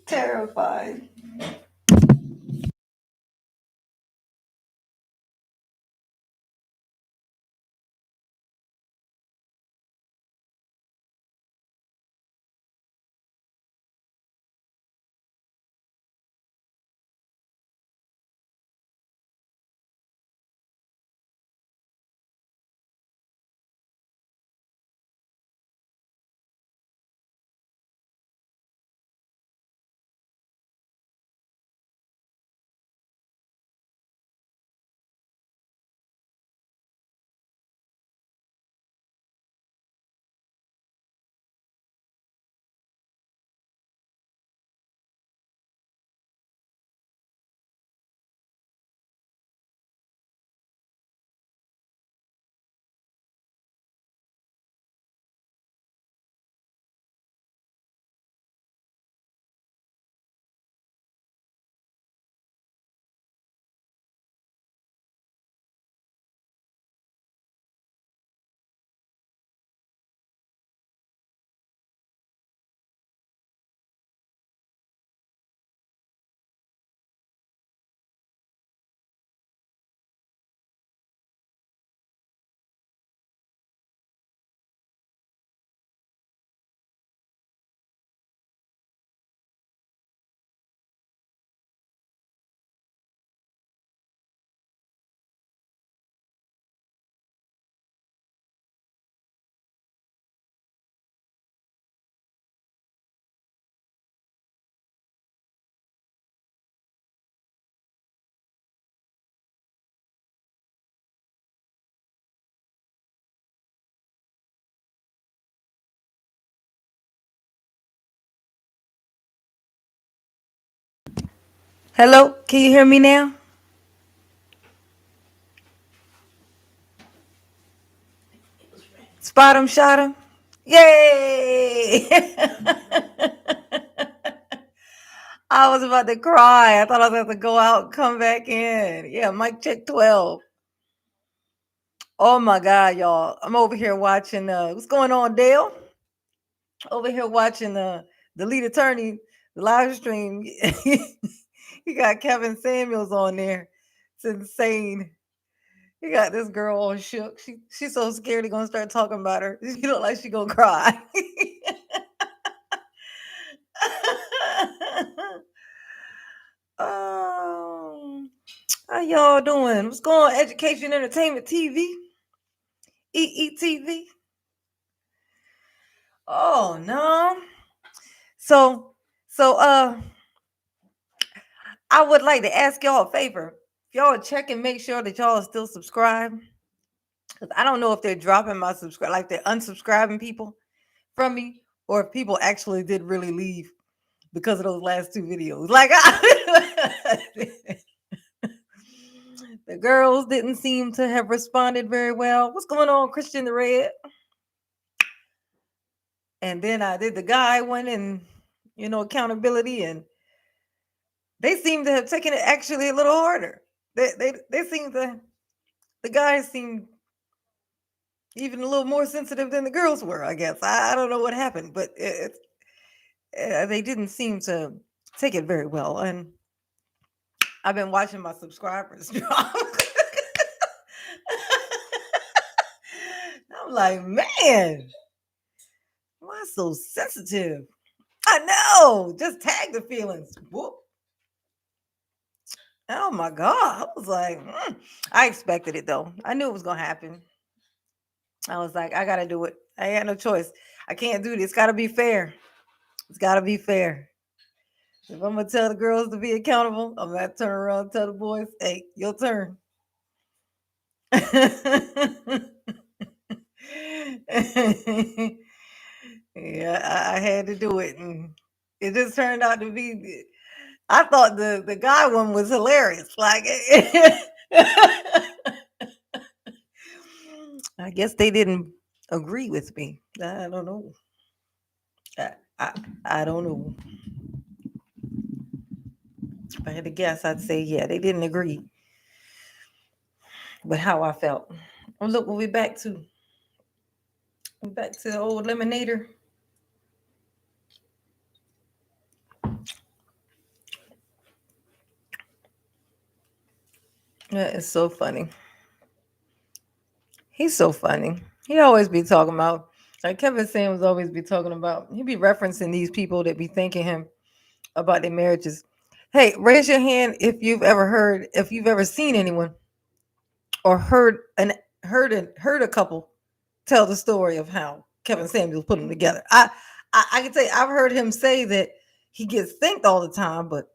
Terrified. Hello, can you hear me now? Spot him, shot him. Yay! I was about to cry. I thought I was going to go out and come back in. Yeah, mic check 12. Oh my God, y'all. I'm over here watching what's going on, Dale? Over here watching the lead attorney, the live stream. He got Kevin Samuels on there. It's insane. He got this girl all shook. She's so scared he gonna start talking about her. She look like she gonna cry. um, how y'all doing? What's going on? Education Entertainment TV? EETV? Oh no. So so I would like to ask y'all a favor. If y'all would check and make sure that y'all are still subscribed. Because I don't know if they're dropping my subscribe, like they're unsubscribing people from me, or if people actually did really leave because of those last two videos. Like the girls didn't seem to have responded very well. What's going on, Christian the Red? And then I did the guy one and accountability, and they seem to have taken it actually a little harder. They seem to the guys seem even a little more sensitive than the girls were. I guess I don't know what happened, but they didn't seem to take it very well, and I've been watching my subscribers drop. I'm like, man, why so sensitive? I know. Just tag the feelings. Whoop. Oh my God. I was like, I expected it though. I knew it was gonna happen. I was like, I gotta do it. I ain't got no choice. I can't do this. It's gotta be fair. It's gotta be fair. If I'm gonna tell the girls to be accountable, I'm gonna turn around and tell the boys, hey, your turn. Yeah, I had to do it, and it just turned out to be. I thought the guy one was hilarious. Like, I guess they didn't agree with me. I don't know. I I, I don't know. If I had to guess, I'd say yeah, they didn't agree with how I felt. Oh, look, we're back to the old eliminator. Yeah, it's so funny. He's so funny. He always be talking about, like Kevin Samuels always be talking about, he be referencing these people that be thanking him about their marriages. Hey, raise your hand if you've ever seen anyone or heard a couple tell the story of how Kevin Samuels put them together. I can tell you, I've heard him say that he gets thanked all the time, but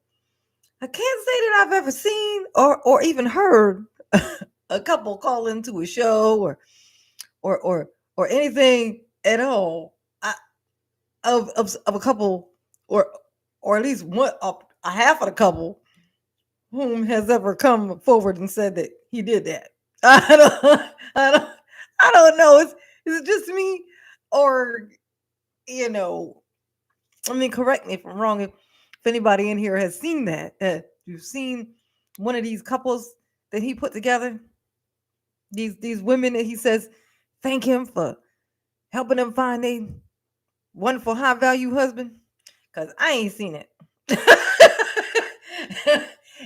I can't say that I've ever seen or even heard a couple call into a show or or or anything at all of a couple or or at least one a half of the couple whom has ever come forward and said that he did that. I don't I don't I don't know. Is it just me or you know, I mean correct me if I'm wrong if anybody in here has seen that you've seen one of these couples that he put together, these women that he says thank him for helping them find a wonderful high value husband? Cause I ain't seen it.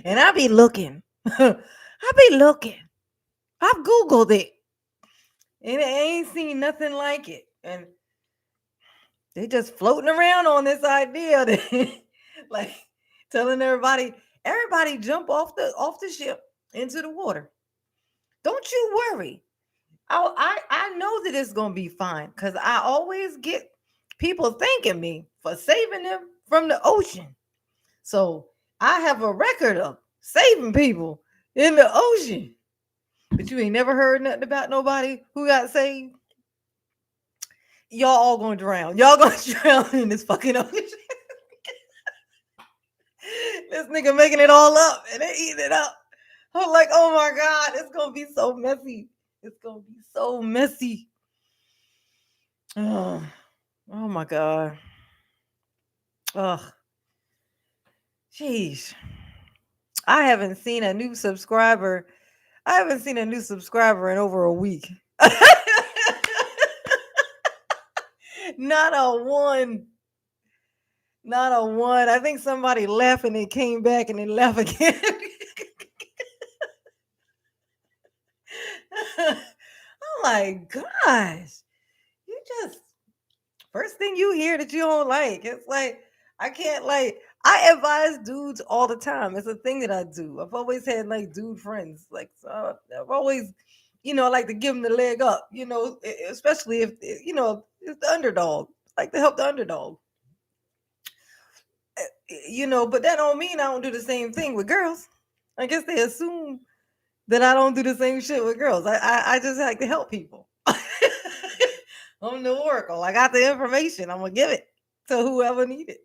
And I be looking. I be looking. I've Googled it. And I ain't seen nothing like it. And they just floating around on this idea that like telling everybody jump off the ship into the water. Don't you worry. I know that it's gonna be fine because I always get people thanking me for saving them from the ocean. So I have a record of saving people in the ocean. But you ain't never heard nothing about nobody who got saved. Y'all all gonna drown. Y'all gonna drown in this fucking ocean. This nigga making it all up and they eating it up. I'm like, oh my God, it's gonna be so messy. It's gonna be so messy. Oh, oh my God. Ugh. Jeez. I haven't seen a new subscriber. I haven't seen a new subscriber in over a week. Not a one. Not a one. I think somebody left and they came back and they left again. I'm like, gosh, you just first thing you hear that you don't like. It's like I can't like I advise dudes all the time. It's a thing that I do. I've always had like dude friends. Like so I've always, I like to give them the leg up. Especially if it's the underdog. Like to help the underdog. But that don't mean I don't do the same thing with girls. I guess they assume that I don't do the same shit with girls. I just like to help people. I'm the oracle. I got the information. I'm gonna give it to whoever need it.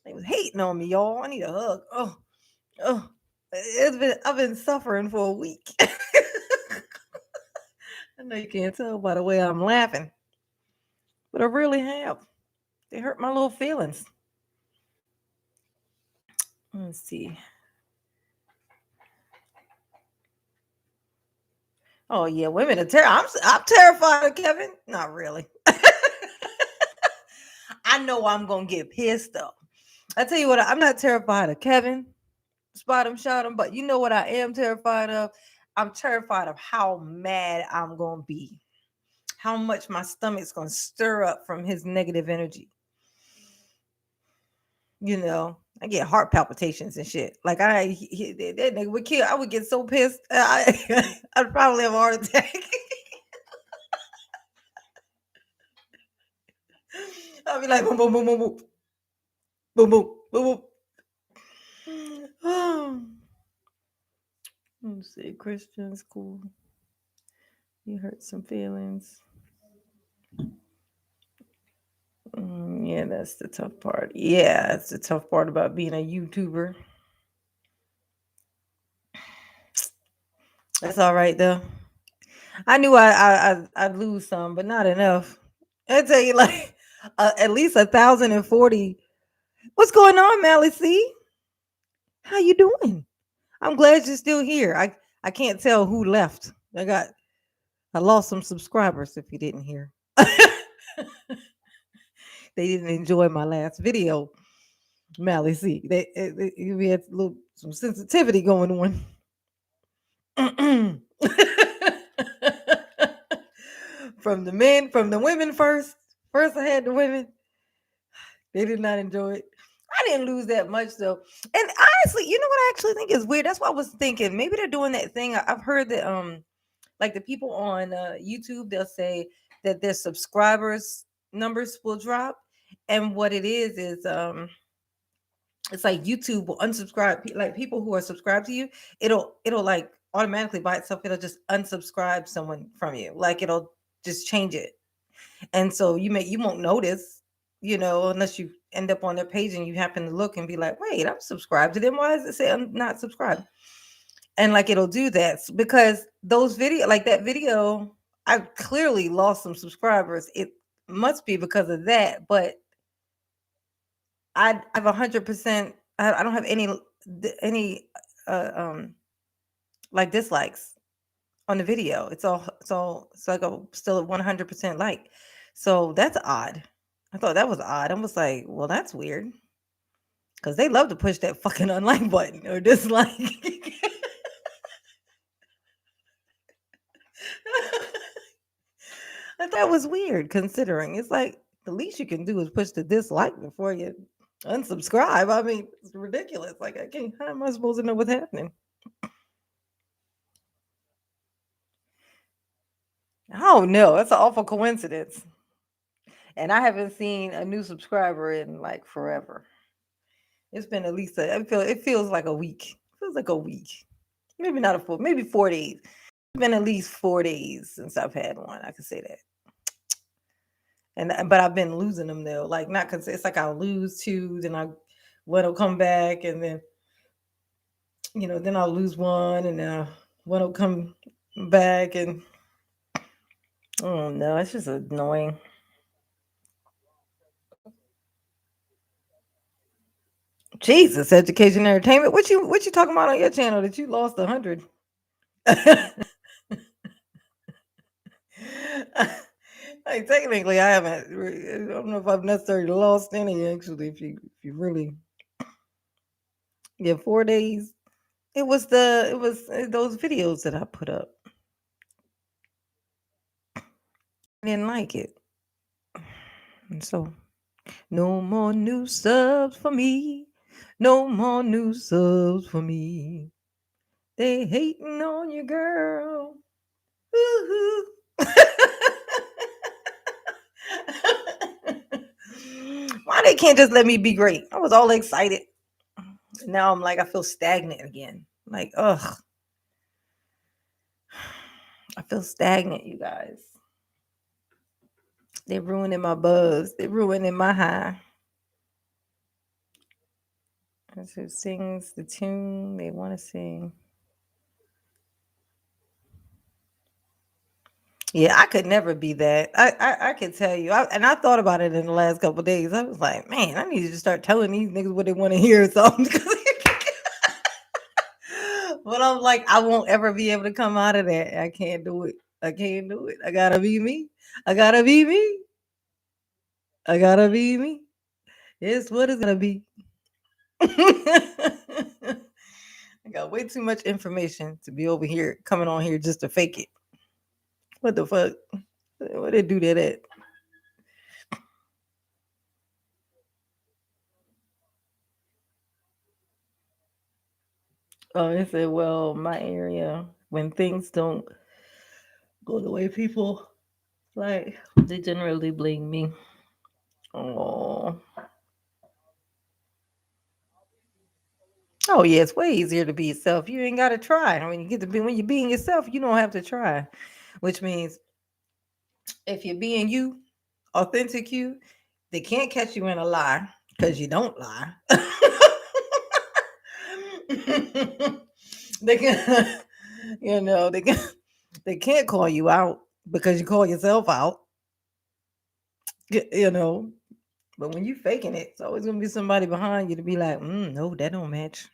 They was hating on me, y'all. I need a hug. Oh, I've been suffering for a week. I know you can't tell by the way I'm laughing, but I really have. They hurt my little feelings. Let's see. Oh yeah, women are I'm terrified of Kevin. Not really. I know I'm gonna get pissed though. I tell you what, I'm not terrified of Kevin. Spot him, shot him, but you know what I am terrified of? I'm terrified of how mad I'm gonna be. How much my stomach's gonna stir up from his negative energy. I get heart palpitations and shit. Like that nigga would kill. I would get so pissed. I'd probably have a heart attack. I'd be like boom, boom, boom, boom, boom, boom, boom, boom, boom. Let's see, Christian school. You hurt some feelings. Yeah, that's the tough part. Yeah, that's the tough part about being a YouTuber. That's all right though. I knew I'd lose some, but not enough. I tell you, like at least 1,040. What's going on, Mally C? How you doing? I'm glad you're still here. I can't tell who left. I lost some subscribers if you didn't hear. They didn't enjoy my last video. Mally C. We had some sensitivity going on. From the women first. First, I had the women. They did not enjoy it. I didn't lose that much though. And honestly, you know what I actually think is weird? That's what I was thinking. Maybe they're doing that thing. I've heard that like the people on YouTube, they'll say that their subscribers numbers will drop. And what it is it's like YouTube will unsubscribe like people who are subscribed to you, it'll like automatically by itself, it'll just unsubscribe someone from you. Like it'll just change it. And so you won't notice, unless you end up on their page and you happen to look and be like, wait, I'm subscribed to them. Why does it say I'm not subscribed? And like it'll do that because those video like that video, I clearly lost some subscribers. It must be because of that, but I have 100%. I don't have any like dislikes on the video. It's like a still a 100% like. So that's odd. I thought that was odd. I was like, well, that's weird because they love to push that fucking unlike button or dislike. I thought it was weird considering it's like the least you can do is push the dislike before you unsubscribe. I mean, it's ridiculous. Like, I can't, how am I supposed to know what's happening? Oh no, that's an awful coincidence. And I haven't seen a new subscriber in like forever. It's been at least it feels like a week. It feels like a week. Maybe not a full, maybe 4 days. It's been at least 4 days since I've had one. I can say that. And but I've been losing them though. Like not because it's like I'll lose two, then one will come back, and then then I'll lose one, and then one will come back, and oh no, it's just annoying. Jesus, education and entertainment. What you talking about on your channel that you lost 100? Like technically, I haven't. I don't know if I've necessarily lost any. Actually, if you really, yeah, 4 days. It was those videos that I put up. I didn't like it, and so no more new subs for me. No more new subs for me. They hating on you, girl. Woo-hoo. Why they can't just let me be great? I was all excited. Now I'm like, I feel stagnant again. Like, ugh, I feel stagnant, you guys. They're ruining my buzz. They're ruining my high. That's who sings the tune they want to sing. Yeah, I could never be that. I can tell you. And I thought about it in the last couple of days. I was like, man, I need to start telling these niggas what they want to hear or something. But I'm like, I won't ever be able to come out of that. I can't do it. I can't do it. I gotta be me. I gotta be me. I gotta be me. It's what it's gonna be. I got way too much information to be over here coming on here just to fake it. What the fuck? What they do that at? Oh, they said, well, my area, when things don't go the way people like, they generally blame me. Oh. Oh yeah, it's way easier to be yourself. You ain't gotta try. I mean, you get to be when you're being yourself, you don't have to try. Which means if you're being you, authentic you, they can't catch you in a lie because you don't lie. They can, they can't call you out because you call yourself out. You know, but when you faking it, it's always gonna be somebody behind you to be like, no, that don't match.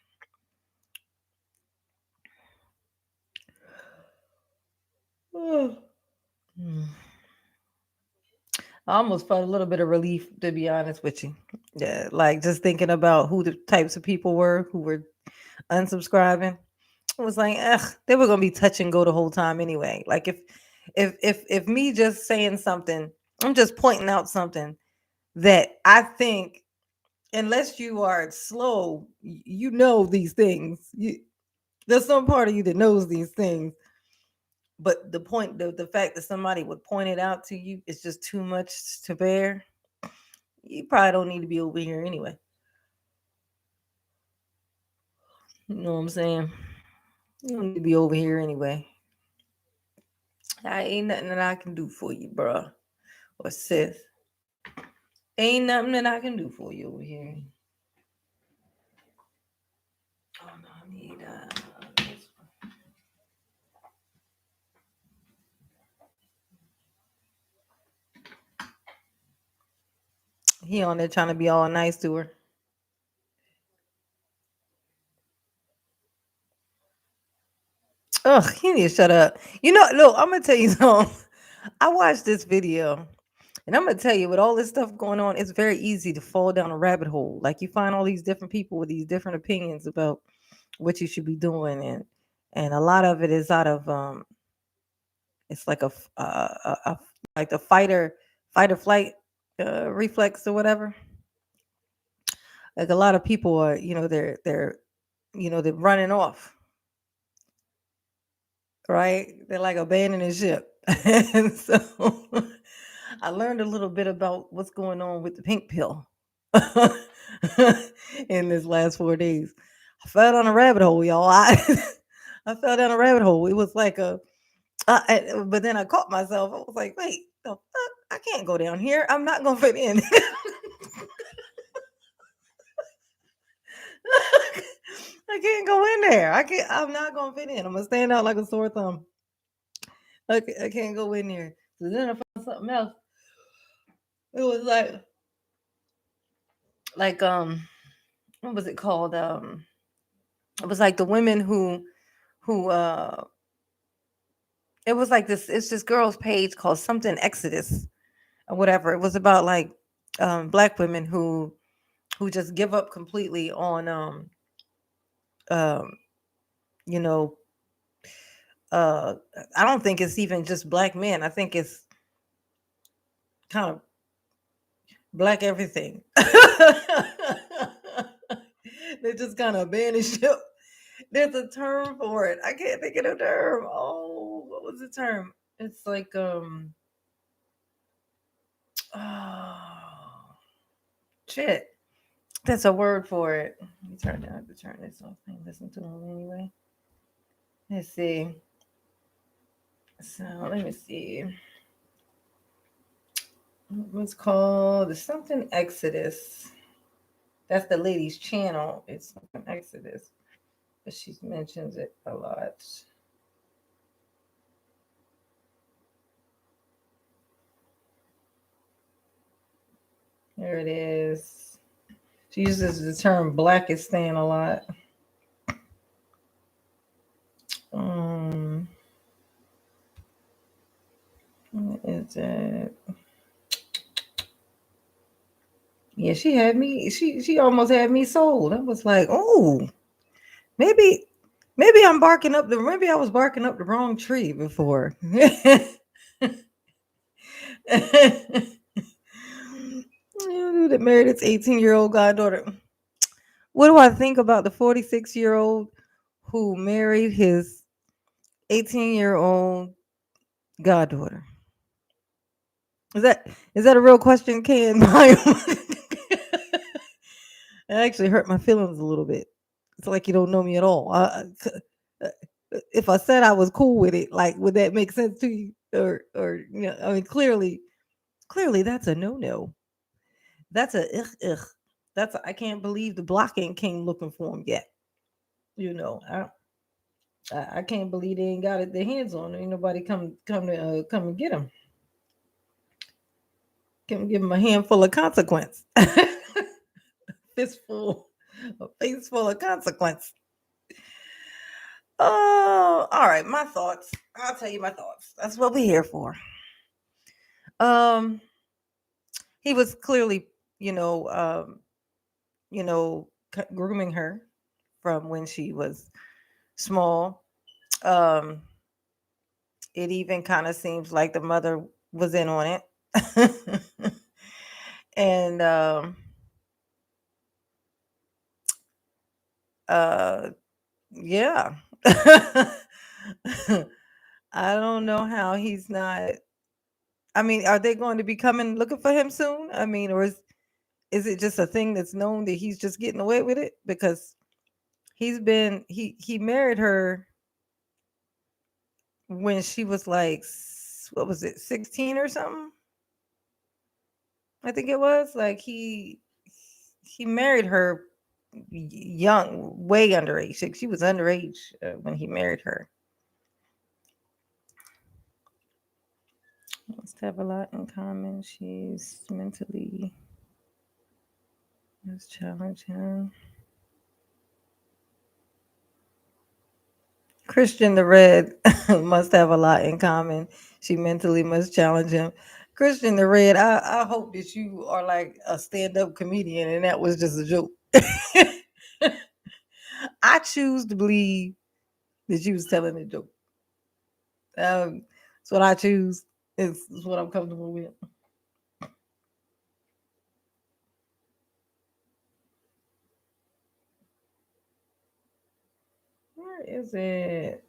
Oh. Mm. I almost felt a little bit of relief, to be honest with you. Yeah, like just thinking about who the types of people were who were unsubscribing. It was like, ugh, they were gonna be touch and go the whole time anyway. Like if me just saying something, I'm just pointing out something that I think, unless you are slow, you know these things. There's some part of you that knows these things, but the fact that somebody would point it out to you is just too much to bear. You probably don't need to be over here anyway. You know what I'm saying? You don't need to be over here anyway. I ain't nothing that I can do for you, bruh or sis. Ain't nothing that I can do for you over here. Oh no, I need this one. He on there trying to be all nice to her. Ugh, he need to shut up. You know, look, I'm gonna tell you something. I watched this video, and I'm gonna tell you, with all this stuff going on, it's very easy to fall down a rabbit hole. Like you find all these different people with these different opinions about what you should be doing, and a lot of it is out of it's like like the fight or flight reflex or whatever. Like a lot of people are, they're running off, right? They're like abandoning ship. And so I learned a little bit about what's going on with the pink pill in this last 4 days. I fell down a rabbit hole, y'all. I fell down a rabbit hole. It was like but then I caught myself. I was like, wait, the fuck? I can't go down here. I'm not gonna fit in. I can't go in there. I'm not gonna fit in. I'm gonna stand out like a sore thumb. I can't go in there. So then I found something else. It was like what was it called? It was like the women who it was like it's this girl's page called something Exodus or whatever. It was about like black women who just give up completely on um you know uh I don't think it's even just black men. I think it's kind of black everything. They just kind of abandon ship. There's a term for it. I can't think of the term. Oh, what was the term? It's like oh shit. That's a word for it. Let me turn down to turn this off. I ain't listen to them anyway. Let's see. So let me see. What's called something Exodus. That's the lady's channel. It's something Exodus. But she mentions it a lot. There it is. She uses the term Blackistan a lot. Um, what is it? Yeah, she had me. She almost had me sold. I was like, oh, maybe I'm barking up the. Maybe I was barking up the wrong tree before. That married its 18-year-old goddaughter. What do I think about the 46-year-old who married his 18-year-old goddaughter? Is that a real question, Ken? It actually hurt my feelings a little bit. It's like you don't know me at all. Uh, if I said I was cool with it, like, would that make sense to you? Or I mean, clearly, that's a no. That's a ugh, ugh. I can't believe the block ain't came looking for him yet. I can't believe they ain't got it their hands on him. Ain't nobody come and get him. Can give him a handful of consequence. Fistful, a face full of consequence. Oh, all right. My thoughts. I'll tell you my thoughts. That's what we're here for. Um, he was clearly, you know, um, grooming her from when she was small. Um, it even kind of seems like the mother was in on it. And uh yeah. I don't know how he's not. I mean, are they going to be coming looking for him soon? I mean, or is it just a thing that's known that he's just getting away with it? Because he married her when she was like what was it, 16 or something? I think it was like he married her young, way underage. She was underage when he married her. Must have a lot in common. She's mentally is challenging. Christian the Red must have a lot in common. She mentally must challenge him. Christian the Red, I hope that you are like a stand up comedian and that was just a joke. I choose to believe that you was telling a joke. It's what I choose. It's what I'm comfortable with. Where is it?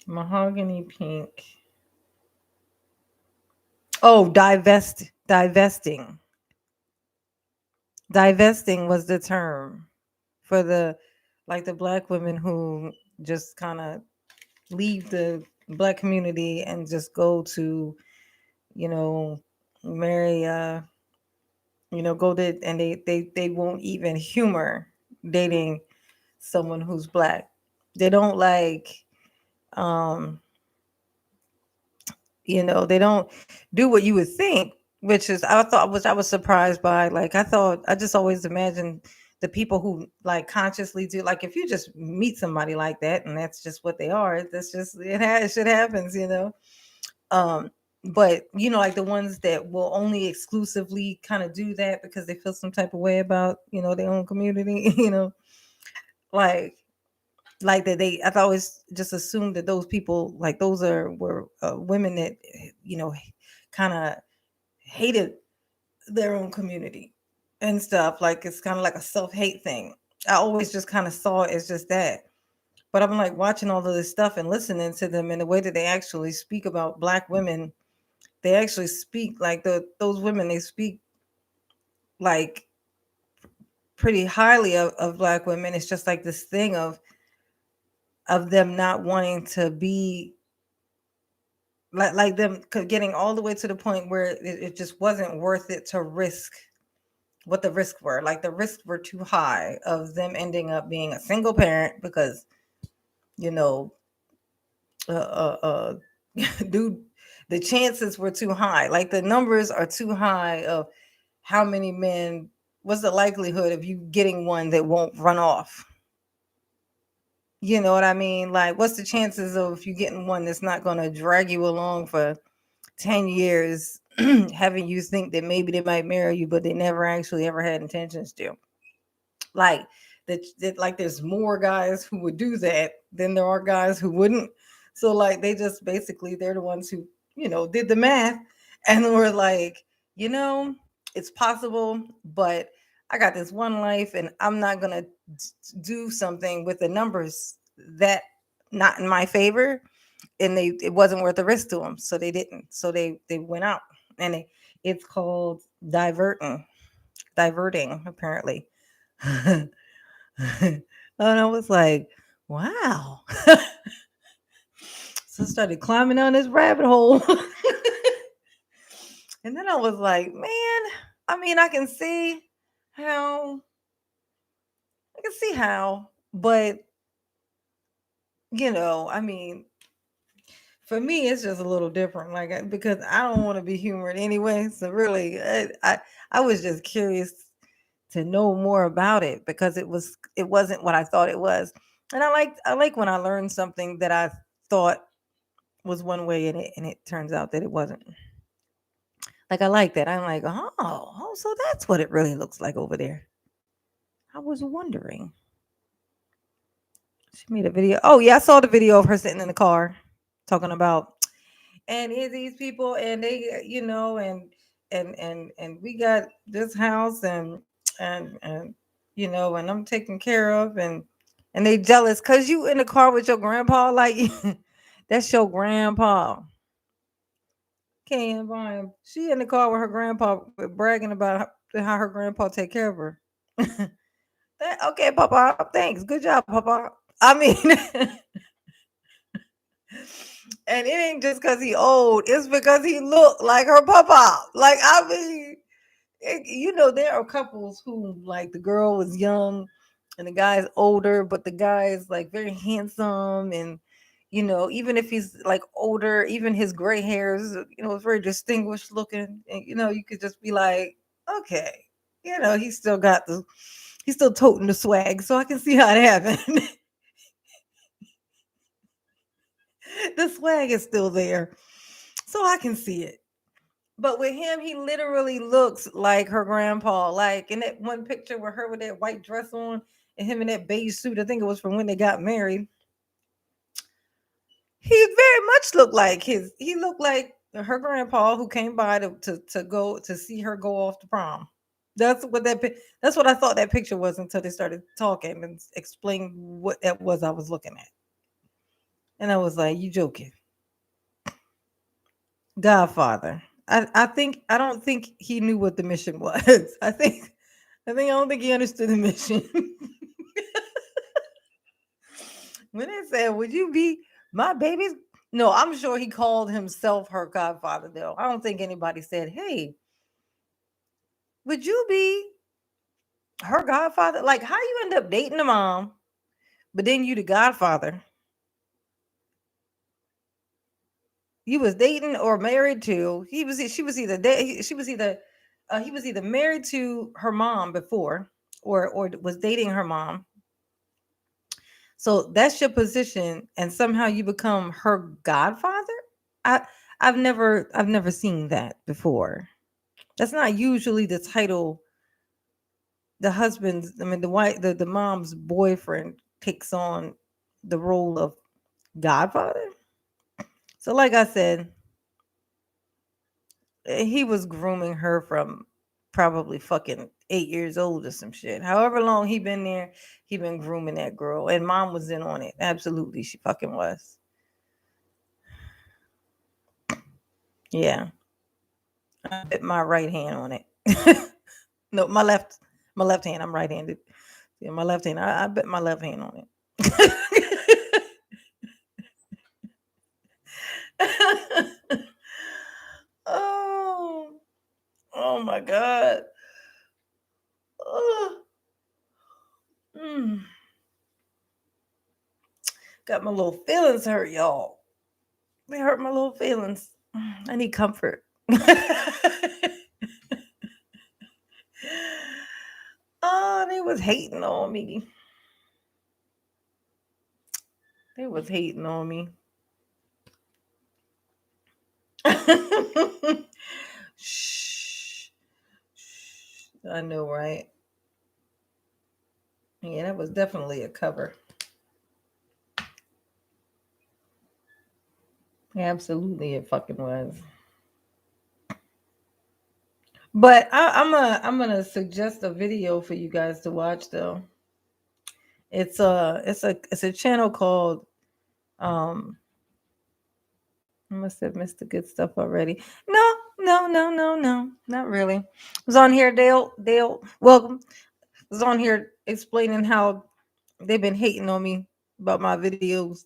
Mahogany pink. Oh, divesting. Divesting was the term for the like the black women who just kind of leave the black community and just go to, you know, marry go to, and they won't even humor dating someone who's black. They don't like um they don't do what you would think, which is I thought which I was surprised by. Like I thought I just always imagined the people who like consciously do, like if you just meet somebody like that and that's just what they are, that's just shit happens. Um but like the ones that will only exclusively kind of do that because they feel some type of way about their own community. Like like that they I've always just assumed that those people, like those were women that kind of hated their own community and stuff. Like it's kind of like a self-hate thing. I always just kind of saw it as just that. But I'm like watching all of this stuff and listening to them and the way that they actually speak about black women. They actually speak like those women, they speak like pretty highly of black women. It's just like this thing of them not wanting to be like them getting all the way to the point where it just wasn't worth it to risk what the risks were. Like the risks were too high of them ending up being a single parent because you know uh dude, the chances were too high. Like the numbers are too high of how many men, what's the likelihood of you getting one that won't run off. You know what I mean? Like what's the chances of you getting one that's not going to drag you along for 10 years, having you think that maybe they might marry you, but they never actually ever had intentions to. Like that like there's more guys who would do that than there are guys who wouldn't. So like they just basically they're the ones who, did the math and were like, you know, it's possible, but I got this one life and I'm not gonna do something with the numbers that not in my favor, and it wasn't worth the risk to them, so they didn't. So they went out, and it's called diverting apparently. And I was like, wow. So I started climbing down this rabbit hole. And then I was like, man, I mean, how I can see how, but I mean, for me, it's just a little different, like because I don't want to be humored anyway. So really, I was just curious to know more about it because it wasn't what I thought it was, and I like when I learned something that I thought was one way and it turns out that it wasn't. Like I like that. I'm like, oh, so that's what it really looks like over there. I was wondering. She made a video. Oh yeah, I saw the video of her sitting in the car talking about and here these people and they and we got this house and and I'm taken care of and they jealous because you in the car with your grandpa like that's your grandpa. Can't buy him. She in the car with her grandpa bragging about how her grandpa take care of her. Okay, Papa. Thanks. Good job, Papa. I mean, and it ain't just because he old. It's because he look like her Papa. Like I mean, there are couples who like the girl was young and the guy's older, but the guy is like very handsome and even if he's like older, even his gray hairs, it's very distinguished looking. And you could just be like, okay, he's still toting the swag, so I can see how it happened. The swag is still there, so I can see it. But with him, he literally looks like her grandpa. Like in that one picture with her with that white dress on and him in that beige suit, I think it was from when they got married. He very much looked like he looked like her grandpa who came by to go to see her go off to prom. That's what I thought that picture was until they started talking and explained what that was I was looking at. And I was like, you joking. Godfather. I don't think he knew what the mission was. I don't think he understood the mission. When they said, "Would you be my baby's?" No, I'm sure he called himself her godfather. Though I don't think anybody said, "Hey, would you be her godfather?" Like, how you end up dating the mom, but then you the godfather? You was dating or married to. She was either he was either married to her mom before or was dating her mom. So that's your position, and somehow you become her godfather. I I've never seen that before. That's not usually the title. The husband's, I mean, the wife, the mom's boyfriend takes on the role of godfather. So, like I said, he was grooming her from probably fucking 8 years old or some shit. However long he been there, he been grooming that girl, and mom was in on it. Absolutely, she fucking was. Yeah, I bet my right hand on it. No, my left hand. I'm right-handed. Yeah, my left hand. I bet my left hand on it. Oh, oh my God. Oh, mm. Got my little feelings hurt, y'all. They hurt my little feelings. I need comfort. Oh, they was hating on me. They was hating on me. Shh. Shh. I know, right? Yeah, that was definitely a cover. Absolutely, it fucking was. But I'm gonna suggest a video for you guys to watch though. It's a channel called um I must have missed the good stuff already. No, no, no, no, no, not really. It was on here, Dale, welcome. It was on here explaining how they've been hating on me about my videos.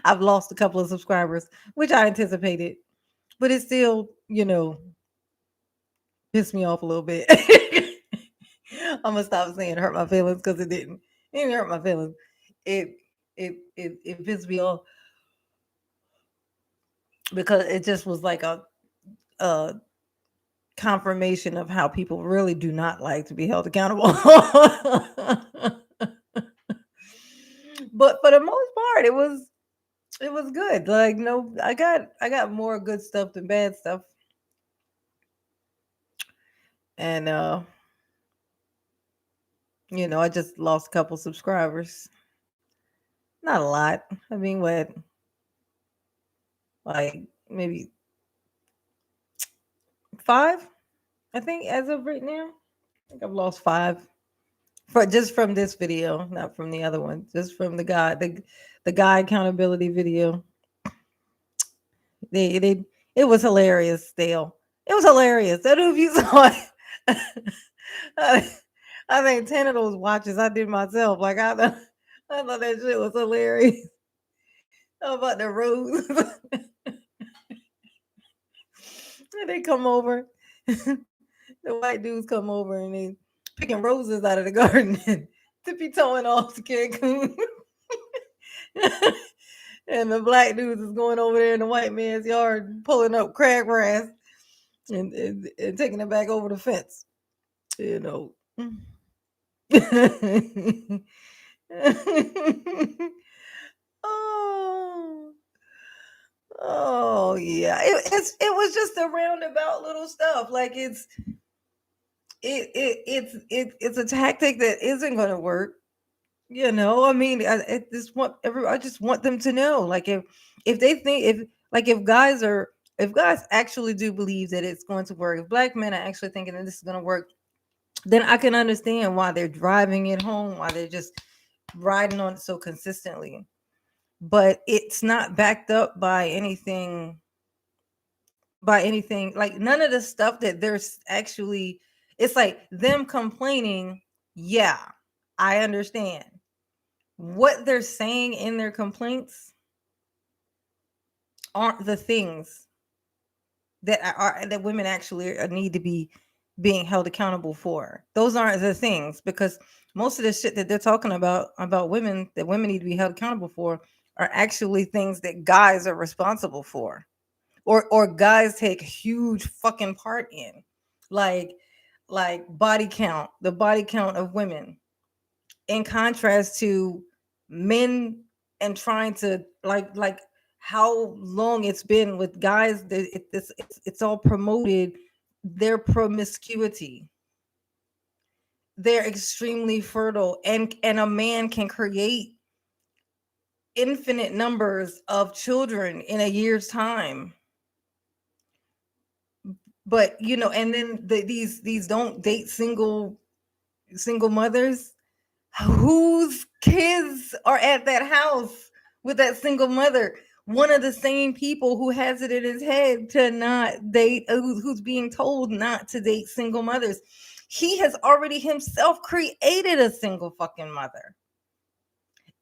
I've lost a couple of subscribers, which I anticipated, but it still, pissed me off a little bit. I'm gonna stop saying hurt my feelings because it didn't. It didn't hurt my feelings. It it pissed me off because it just was like a confirmation of how people really do not like to be held accountable. But for the most part, it was good. Like no, I got more good stuff than bad stuff, and I just lost a couple subscribers. Not a lot. I mean, what, like maybe five? I think as of right now, I think I've lost five for just from this video, not from the other one. Just from the guy accountability video. They it was hilarious. Still, it was hilarious. I don't know if you saw it. I, I think 10 of those watches I did myself. Like I thought that shit was hilarious. How about the rose? And they come over. The white dudes come over and they picking roses out of the garden and tippy toeing off to Cancun. And the black dudes is going over there in the white man's yard pulling up crabgrass and taking it back over the fence. You know. Oh, oh yeah. It was just a roundabout little stuff. Like it's a tactic that isn't going to work. I mean, I just want them to know, like if they think if guys actually do believe that it's going to work, if black men are actually thinking that this is going to work, then I can understand why they're driving it home, why they're just riding on it so consistently. But it's not backed up by anything, like none of the stuff that there's actually, it's like them complaining. Yeah, I understand what they're saying in their complaints aren't the things that women actually need to be being held accountable for. Those aren't the things, because most of the shit that they're talking about women, that women need to be held accountable for, are actually things that guys are responsible for, or guys take huge fucking part in, like body count, the body count of women, in contrast to men, and trying to how long it's been with guys that it's all promoted their promiscuity. They're extremely fertile, and a man can create infinite numbers of children in a year's time. But and then these don't date single mothers whose kids are at that house with that single mother. One of the same people who has it in his head to not date, who's being told not to date single mothers. He has already himself created a single fucking mother.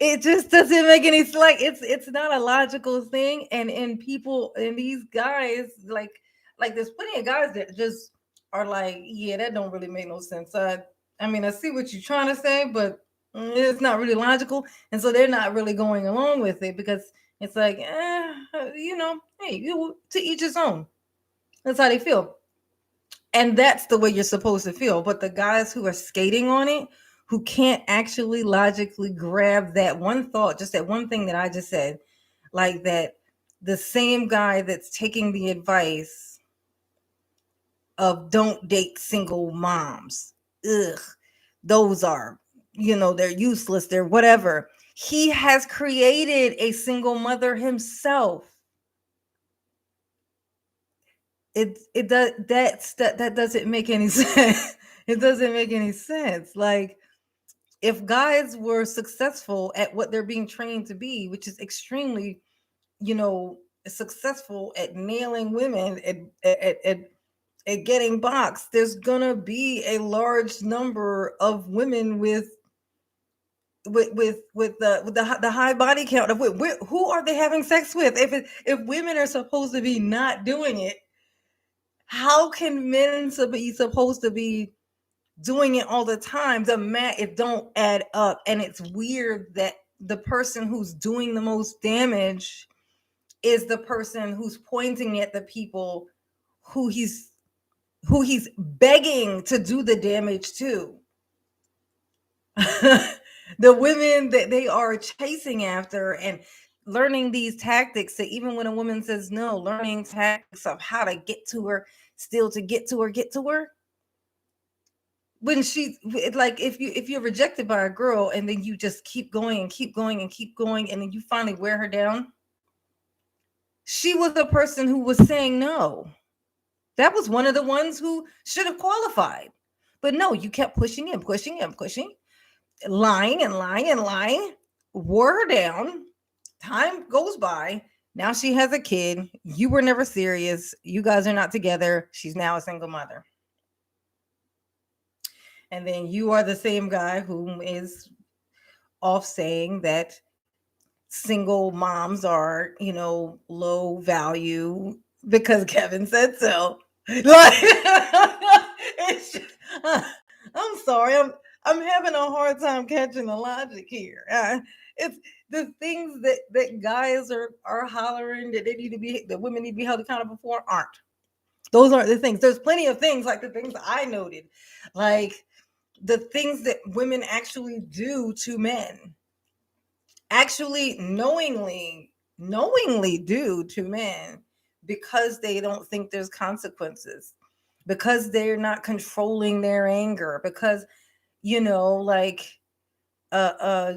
It just doesn't make any like it's not a logical thing. And people, and these guys, like there's plenty of guys that just are like, yeah, that don't really make no sense. I mean, I see what you're trying to say, but it's not really logical. And so they're not really going along with it, because it's like, hey, to each his own. That's how they feel. And that's the way you're supposed to feel. But the guys who are skating on it, who can't actually logically grab that one thought, just that one thing that I just said, like that, the same guy that's taking the advice of don't date single moms, ugh, those are, they're useless, they're whatever. He has created a single mother himself. It does that doesn't make any sense. It doesn't make any sense. Like, if guys were successful at what they're being trained to be, which is extremely, successful at nailing women, at getting boxed, there's gonna be a large number of women with the high body count of who are they having sex with? If women are supposed to be not doing it, how can men be supposed to be doing it all the time? The math, it don't add up. And it's weird that the person who's doing the most damage is the person who's pointing at the people who he's begging to do the damage to. The women that they are chasing after, and learning these tactics, that even when a woman says no, learning tactics of how to get to her, still to get to her. when like if you're rejected by a girl and then you just keep going and keep going and keep going and then you finally wear her down, she was a person who was saying no. That was one of the ones who should have qualified. But no, you kept pushing and pushing and pushing, lying and lying and lying, wore her down. Time goes by. Now she has a kid. You were never serious. You guys are not together. She's now a single mother. And then you are the same guy who is off saying that single moms are, low value because Kevin said so. Like, it's just, I'm sorry, I'm having a hard time catching the logic here. It's the things that guys are hollering that they need to be that women need to be held accountable for aren't. Those aren't the things. There's plenty of things like the things I noted, like the things that women actually do to men, actually knowingly do to men because they don't think there's consequences, because they're not controlling their anger, because like uh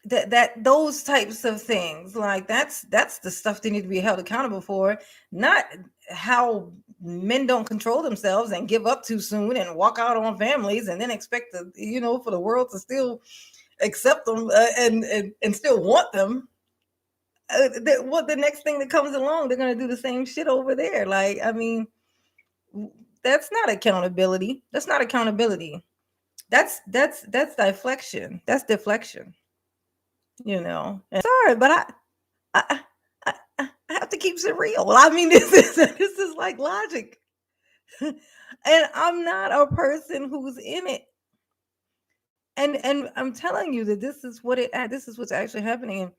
that those types of things, like that's the stuff they need to be held accountable for, not how men don't control themselves and give up too soon and walk out on families and then expect to, for the world to still accept them, and still want them. What the next thing that comes along, they're going to do the same shit over there. Like, I mean, that's not accountability. That's not accountability. That's deflection. That's deflection. And sorry, but I I have to keep it real. I mean, this is like logic, and I'm not a person who's in it. And I'm telling you that this is what's actually happening,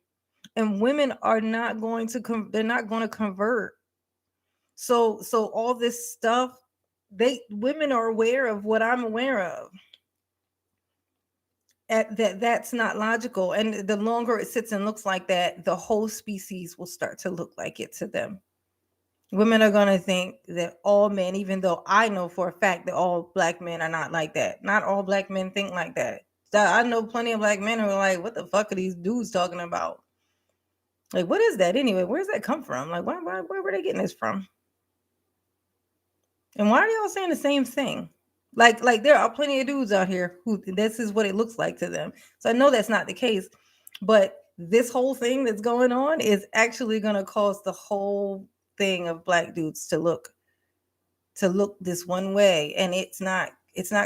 and women are not going to they're not going to convert. So all this stuff, women are aware of what I'm aware of. That's not logical, and the longer it sits and looks like that, the whole species will start to look like it to them. Women are going to think that all men, even though I know for a fact that all black men are not like that. Not all black men think like that. So I know plenty of black men who are like, what the fuck are these dudes talking about? Like, what is that anyway? Where's that come from? Like, where were they getting this from? And why are y'all saying the same thing? Like there are plenty of dudes out here who this is what it looks like to them. So I know that's not the case, but this whole thing that's going on is actually going to cause the whole thing of black dudes to look this one way, and it's not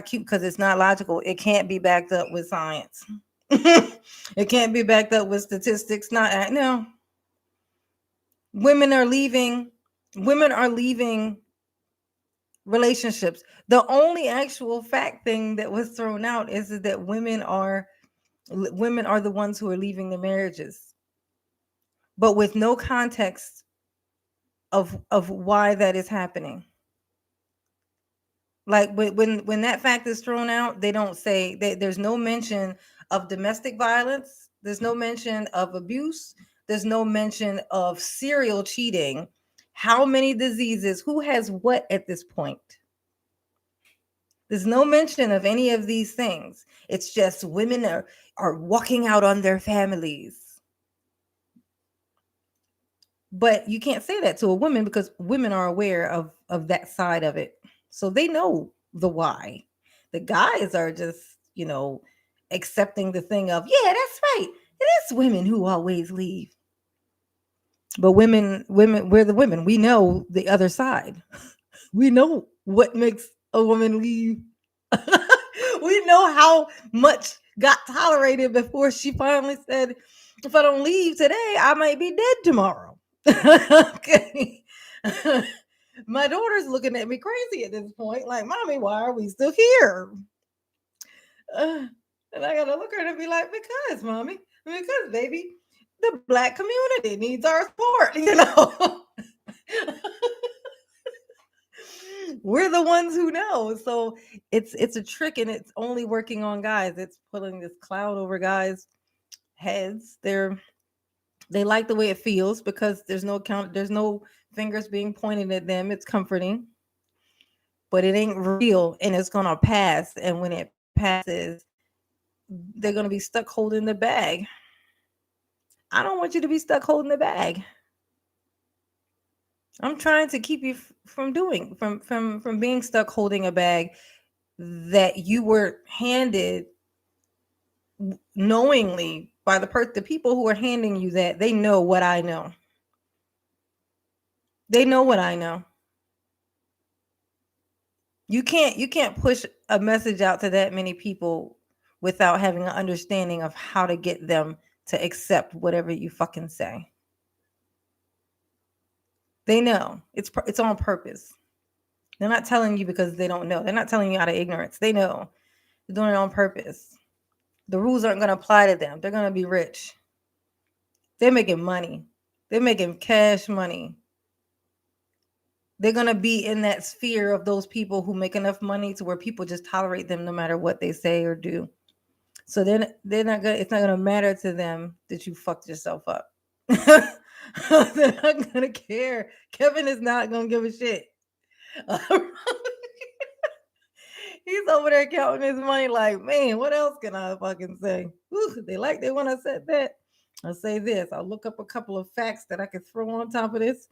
cute because it's not logical. It can't be backed up with science. It can't be backed up with statistics. Not no. Women are leaving. Women are leaving relationships. The only actual fact thing that was thrown out is that women are the ones who are leaving the marriages, but with no context of why that is happening. Like when that fact is thrown out, they don't say that there's no mention of domestic violence, there's no mention of abuse, there's no mention of serial cheating. How many diseases, who has what at this point? There's no mention of any of these things. It's just women are walking out on their families. But you can't say that to a woman because women are aware of that side of it. So they know the why. The guys are just, accepting the thing of, yeah, that's right. It is women who always leave. But we're the women. We know the other side. We know what makes a woman leave. We know how much got tolerated before she finally said, if I don't leave today, I might be dead tomorrow. Okay. My daughter's looking at me crazy at this point, like, Mommy, why are we still here? And I gotta look at her and be like, because, Mommy, because, baby, the black community needs our support. We're the ones who know. So it's a trick, and it's only working on guys. It's putting this cloud over guys' heads. They like the way it feels because there's no fingers being pointed at them. It's comforting. but it ain't real and it's gonna pass. And when it passes, they're gonna be stuck holding the bag. I don't want you to be stuck holding the bag. I'm trying to keep you from doing from being stuck holding a bag that you were handed knowingly by the people who are handing you that. They know what I know. They know what I know. You can't push a message out to that many people without having an understanding of how to get them to accept whatever you fucking say. They know. It's on purpose. They're not telling you because they don't know. They're not telling you out of ignorance. They know. They're doing it on purpose. The rules aren't going to apply to them. They're going to be rich. They're making money. They're making cash money. They're going to be in that sphere of those people who make enough money to where people just tolerate them no matter what they say or do. So they're not going. It's not going to matter to them that you fucked yourself up. They're not going to care. Kevin is not going to give a shit. He's over there counting his money like, man, what else can I fucking say? Whew, they when I said that. I'll say this. I'll look up a couple of facts that I could throw on top of this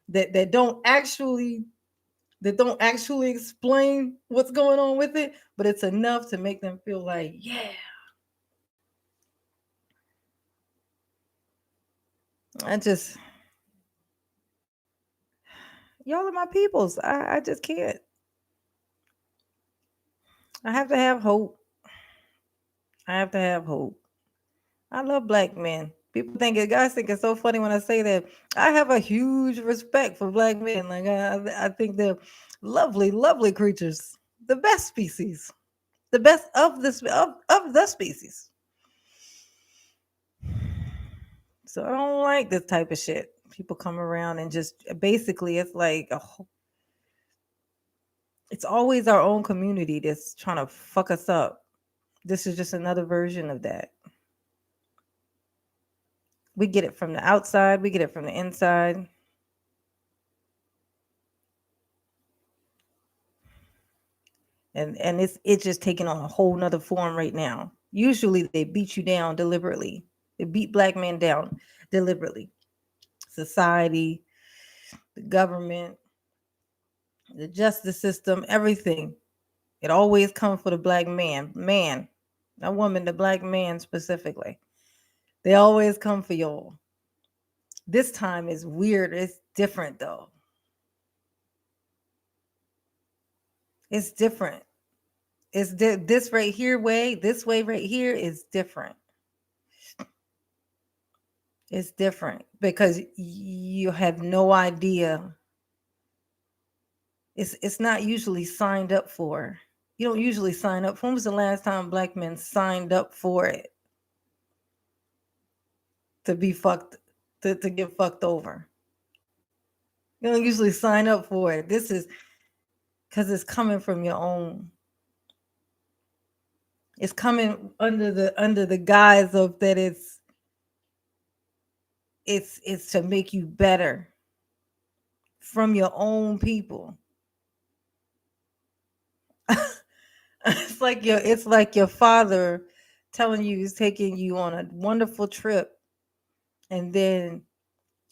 that don't actually explain what's going on with it, but it's enough to make them feel like, yeah. Y'all are my peoples. I just can't. I have to have hope. I have to have hope. I love black men. Guys think it's so funny when I say that. I have a huge respect for black men. Like I think they're lovely, lovely creatures. The best species. The best of the species. So I don't like this type of shit. People come around and just basically it's like it's always our own community that's trying to fuck us up. This is just another version of that. We get it from the outside, we get it from the inside. And it's just taking on a whole nother form right now. Usually they beat you down deliberately. They beat black men down deliberately. Society, the government, the justice system, everything. It always comes for the black man, not woman, the black man specifically. They always come for y'all. This time is weird. It's different though. It's different. This right here way, this way right here is different. It's different because you have no idea. It's not usually signed up for. You don't usually sign up. When was the last time black men signed up for it? To be fucked, to get fucked over. You don't usually sign up for it. This is because it's coming from your own. It's coming under the guise of that it's to make you better from your own people. It's like your father telling you he's taking you on a wonderful trip, and then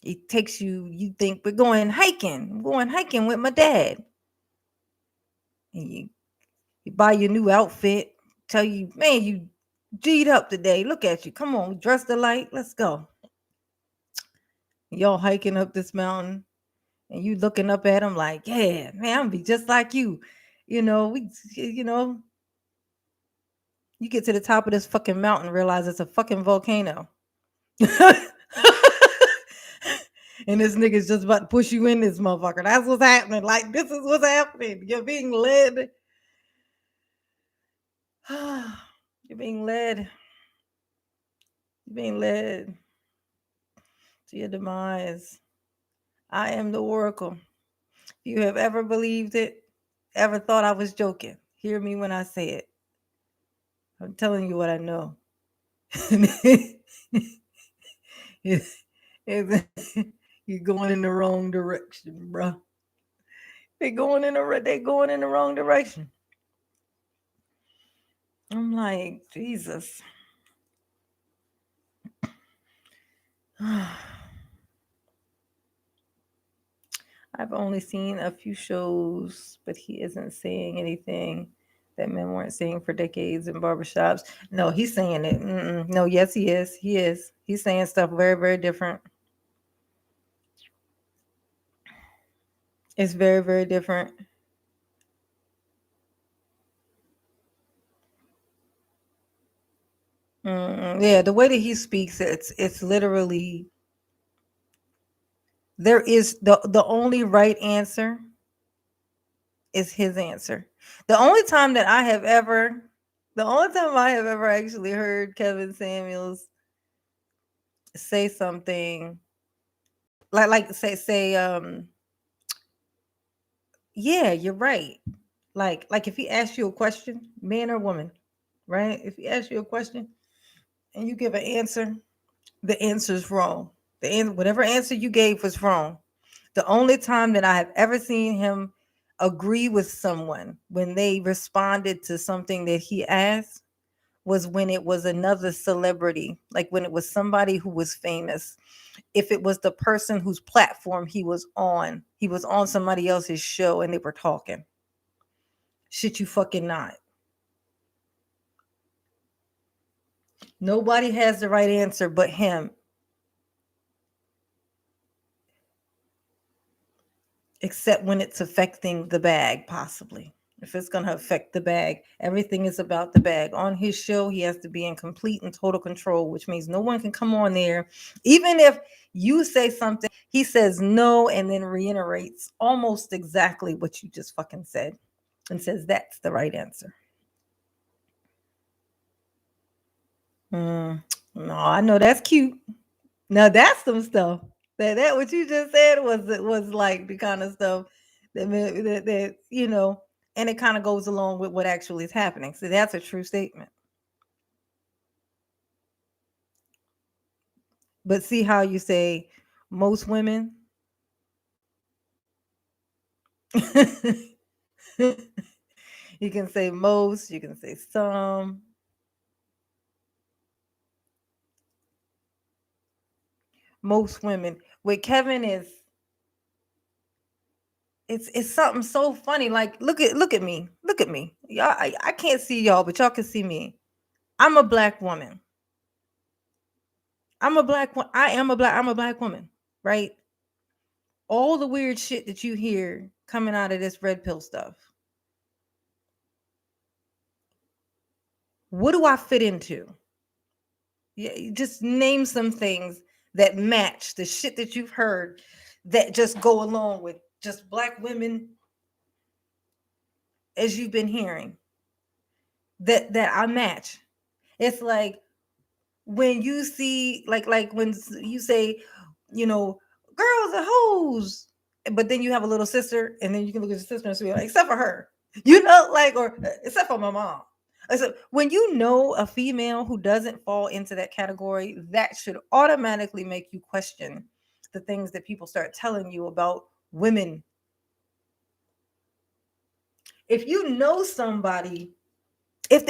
it takes you. You think we're going hiking. I'm going hiking with my dad, and you buy your new outfit. Tell you, man, you G'd up today. Look at you. Come on, dressed alike. Let's go. Y'all hiking up this mountain, and you looking up at him like, yeah, man, I'm gonna be just like you. You know, you get to the top of this fucking mountain, realize it's a fucking volcano. And this nigga's just about to push you in this motherfucker. That's what's happening. Like, this is what's happening. You're being led. You're being led. You're being led to your demise. I am the oracle. If you have ever believed it, ever thought I was joking, hear me when I say it. I'm telling you what I know. You're going in the wrong direction, bro. They going in the wrong direction. I'm like, Jesus. I've only seen a few shows, but he isn't saying anything that men weren't saying for decades in barbershops. No, he's saying it. No, yes, he is. He is. He's saying stuff very, very different. It's very, very different. Yeah, the way that he speaks, it's literally there is the only right answer is his answer. The only time that I have ever, the only time I have ever actually heard Kevin Samuels say something like say yeah, you're right. Like if he asks you a question, man or woman, right? If he asks you a question and you give an answer, the answer's wrong. Whatever answer you gave was wrong. The only time that I have ever seen him agree with someone when they responded to something that he asked was when it was another celebrity, like when it was somebody who was famous. If it was the person whose platform he was on somebody else's show and they were talking. Shit, you fucking not. Nobody has the right answer but him, except when it's affecting the bag, possibly. If it's going to affect the bag, everything is about the bag. On his show, he has to be in complete and total control, which means no one can come on there. Even if you say something, he says no and then reiterates almost exactly what you just fucking said and says that's the right answer. No, I know that's cute. Now that's some stuff. That what you just said was like the kind of stuff that you know, and it kind of goes along with what actually is happening. So that's a true statement. But see how you say most women. You can say most. You can say some. Most women. With Kevin is it's something so funny. Like look at me. Look at me. Y'all I can't see y'all, but y'all can see me. I'm a black woman. I'm a black woman, right? All the weird shit that you hear coming out of this red pill stuff. What do I fit into? Yeah, you just name some things that match the shit that you've heard that just go along with just black women as you've been hearing that I match. It's like when you see like when you say, you know, girls are hoes, but then you have a little sister, and then you can look at your sister and say, like, except for her, you know, like, or except for my mom. So when you know a female who doesn't fall into that category, that should automatically make you question the things that people start telling you about women. If you know somebody, if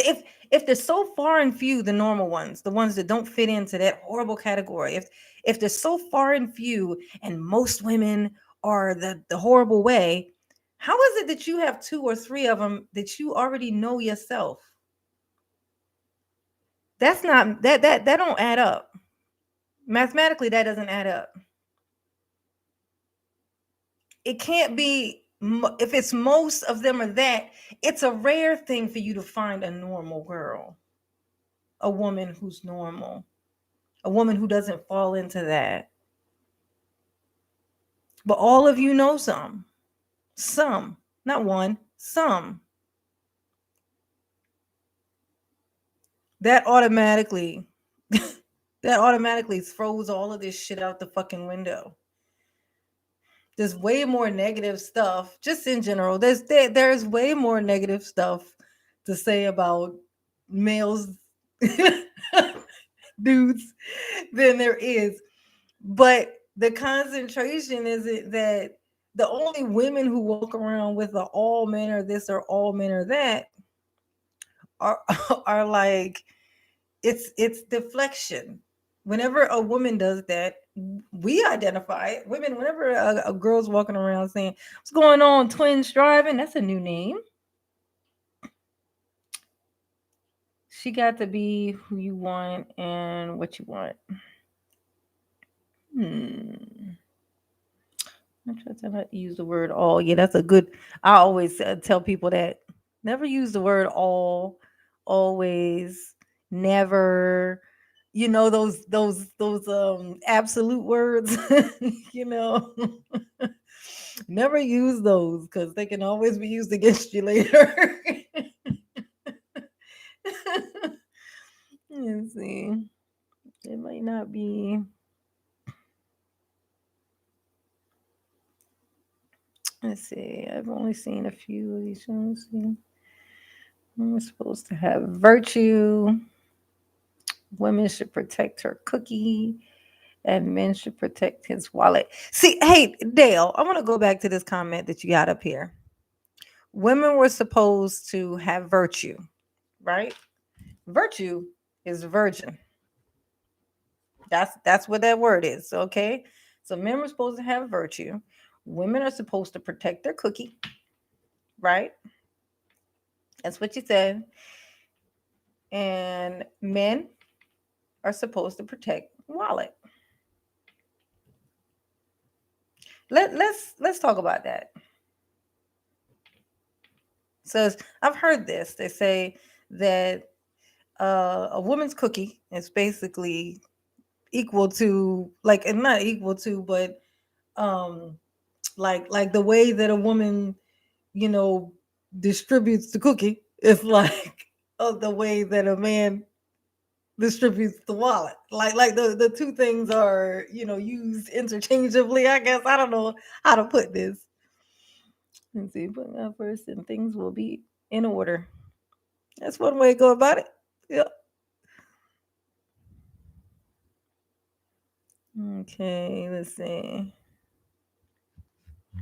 they're so far and few, the normal ones, the ones that don't fit into that horrible category, if they're so far and few and most women are the horrible way, how is it that you have two or three of them that you already know yourself? That's not that don't add up. Mathematically, that doesn't add up. It can't be if it's most of them are that, it's a rare thing for you to find a normal girl, a woman who's normal, a woman who doesn't fall into that. But all of you know some, not one, some. That automatically, that automatically throws all of this shit out the fucking window. There's way more negative stuff, just in general. There's way more negative stuff to say about males, dudes, than there is. But the concentration is it that The only women who walk around with the all men are this or all men are that are are like it's deflection. Whenever a woman does that, we identify it. Women, whenever a girl's walking around saying, "What's going on, twins driving?" That's a new name. She got to be who you want and what you want. Hmm. I try to not use the word all. Yeah, that's a good. I always tell people that never use the word all, always, never. You know those absolute words. you know, never use those because they can always be used against you later. Let's see. It might not be. Let's see. I've only seen a few of these. Let's see. We're supposed to have virtue. Women should protect her cookie, and men should protect his wallet. See, hey, Dale, I want to go back to this comment that you got up here. Women were supposed to have virtue, right? Virtue is virgin. That's what that word is, okay? So men were supposed to have virtue. Women are supposed to protect their cookie, right? That's what you said. And men are supposed to protect wallet. Let's talk about that. So I've heard this. They say that a woman's cookie is basically equal to like, and not equal to, but um, like the way that a woman, you know, distributes the cookie is like the way that a man distributes the wallet. Like the two things are, you know, used interchangeably. I guess I don't know how to put this. Let's see, put that first, and things will be in order. That's one way to go about it. Yeah. Okay, let's see.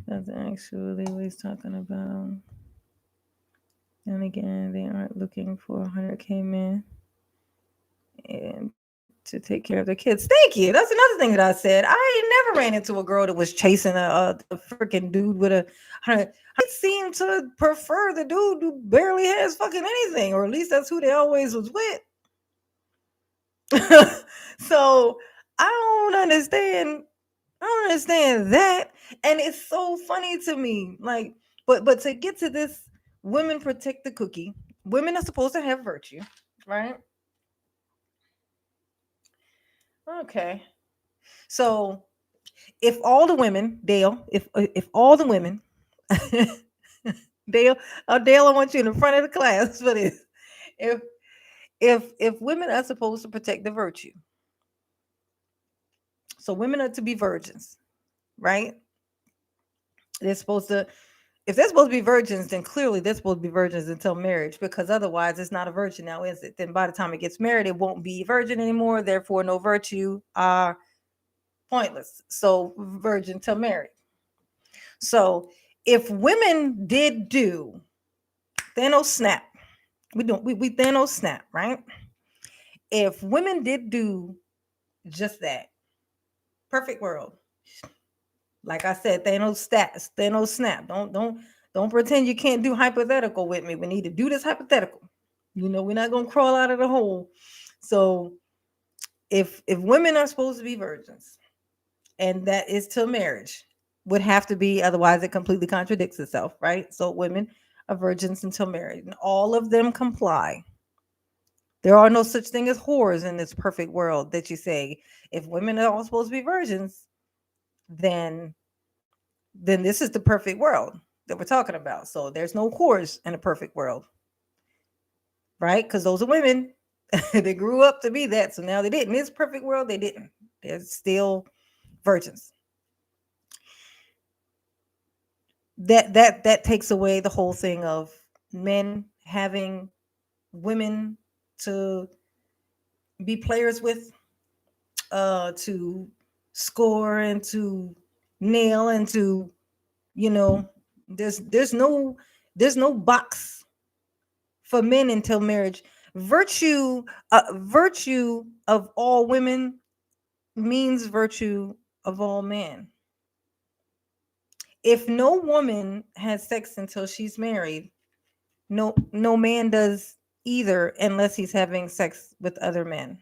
That's actually what he's talking about. And again, they aren't looking for 100K men and to take care of their kids. Thank you. That's another thing that I said. I ain't never ran into a girl that was chasing a freaking dude with a 100. I seem to prefer the dude who barely has fucking anything, or at least that's who they always was with. So I don't understand. I don't understand that. And it's so funny to me. Like, but to get to this, women protect the cookie. Women are supposed to have virtue, right? Okay. So if all the women, Dale, if all the women, Dale, Dale, I want you in the front of the class for this. If if women are supposed to protect the virtue, so women are to be virgins, right? They're supposed to, if they're supposed to be virgins, then clearly they're supposed to be virgins until marriage, because otherwise it's not a virgin now, is it? Then by the time it gets married, it won't be a virgin anymore. Therefore, no virtue are pointless. So virgin till married. So if women did do Thanos snap, we Thanos snap, right? If women did do just that, perfect world. Like I said, Thanos stats, Thanos snap. Don't pretend you can't do hypothetical with me. We need to do this hypothetical. You know, we're not gonna crawl out of the hole. So if women are supposed to be virgins, and that is till marriage, would have to be, otherwise it completely contradicts itself, right? So women are virgins until marriage, and all of them comply. There are no such thing as whores in this perfect world that you say. If women are all supposed to be virgins, then then this is the perfect world that we're talking about. So there's no whores in a perfect world, right? Because those are women. They grew up to be that. So now they didn't. In this perfect world, they didn't. They're still virgins. That takes away the whole thing of men having women to be players with, to score and to nail and to You know, there's no box for men until marriage. Virtue of all women means virtue of all men. If no woman has sex until she's married, no man does either unless he's having sex with other men.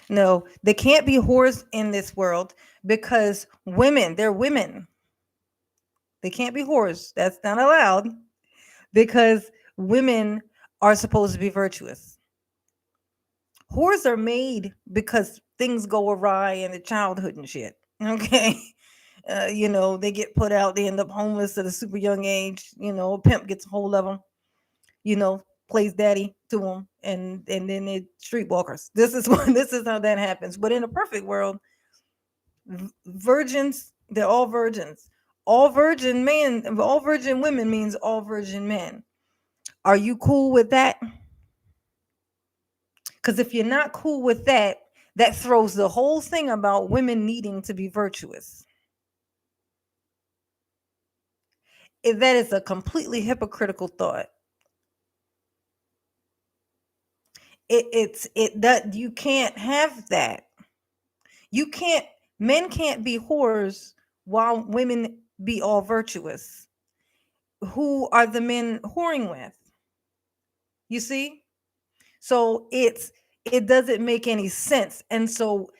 No, they can't be whores in this world because they're women. They can't be whores. That's not allowed because women are supposed to be virtuous. Whores are made because things go awry in the childhood and shit. Okay. They get put out, they end up homeless at a super young age. A pimp gets a hold of them, plays daddy to them, and then they streetwalkers. This is this is how that happens. But in a perfect world, virgins, they're all virgins. All virgin women means all virgin men. Are you cool with that? Because if you're not cool with that, that throws the whole thing about women needing to be virtuous. That is a completely hypocritical thought. It's that you can't have that. You can't. Men can't be whores while women be all virtuous. Who are the men whoring with? You see? So it doesn't make any sense. And so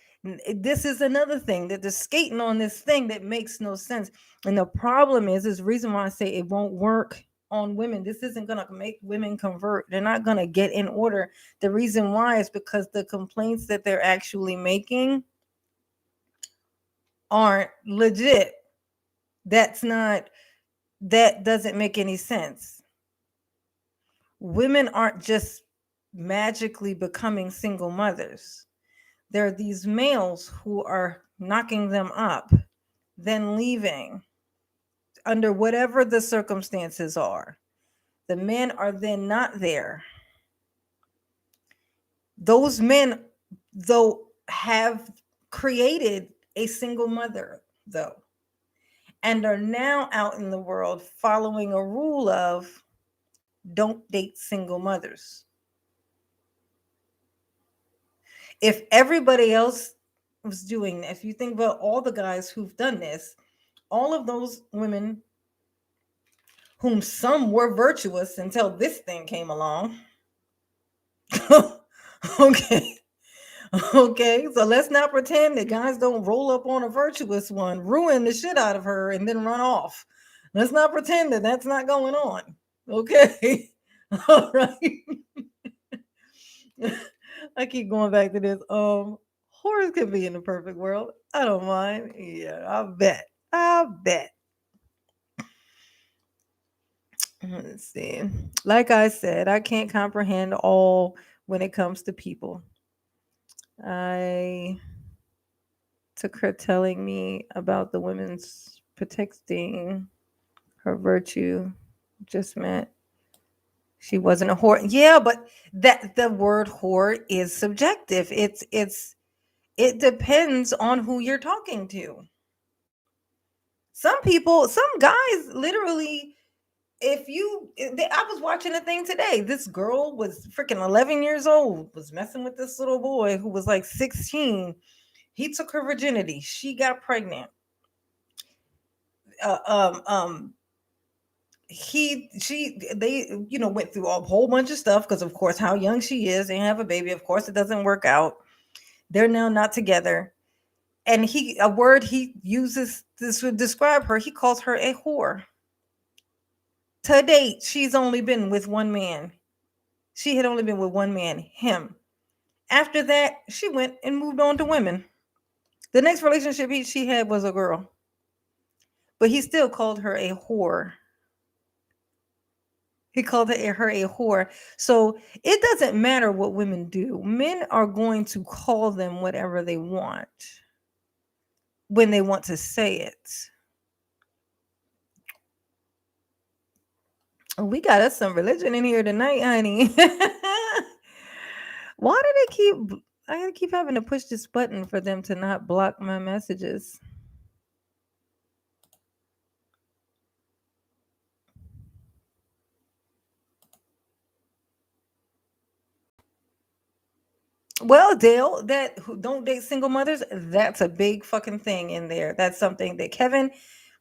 this is another thing that they're skating on this thing that makes no sense. And the problem is the reason why I say it won't work on women. This isn't gonna make women convert. They're not gonna get in order. The reason why is because the complaints that they're actually making aren't legit. That doesn't make any sense. Women aren't just magically becoming single mothers. There are these males who are knocking them up, then leaving under whatever the circumstances are. The men are then not there. Those men, though, have created a single mother, though, and are now out in the world following a rule of don't date single mothers. If everybody else was doing, if you think about all the guys who've done this, all of those women whom some were virtuous until this thing came along. Okay. Okay. So let's not pretend that guys don't roll up on a virtuous one, ruin the shit out of her, and then run off. Let's not pretend that that's not going on. Okay. All right. I keep going back to this. Horrors could be in the perfect world. I don't mind. Yeah, I bet. I bet. Let's see. Like I said, I can't comprehend all when it comes to people. I took her telling me about the women's protecting her virtue just meant she wasn't a whore. Yeah, but that the word whore is subjective. It depends on who you're talking to. Some people, some guys literally, I was watching a thing today. This girl was freaking 11 years old, was messing with this little boy who was like 16. He took her virginity. She got pregnant. Uh, um, um, they, went through a whole bunch of stuff because, of course, how young she is. They have a baby. Of course, it doesn't work out. They're now not together. And a word he uses this would describe her. He calls her a whore. To date, she's only been with one man. She had only been with one man, him. After that, she went and moved on to women. The next relationship she had was a girl. But he still called her a whore. He called her a whore. So it doesn't matter what women do. Men are going to call them whatever they want when they want to say it. We got us some religion in here tonight, honey. Why do they keep? I gotta keep having to push this button for them to not block my messages. Well, Dale, that who don't date single mothers, that's a big fucking thing in there. That's something that Kevin,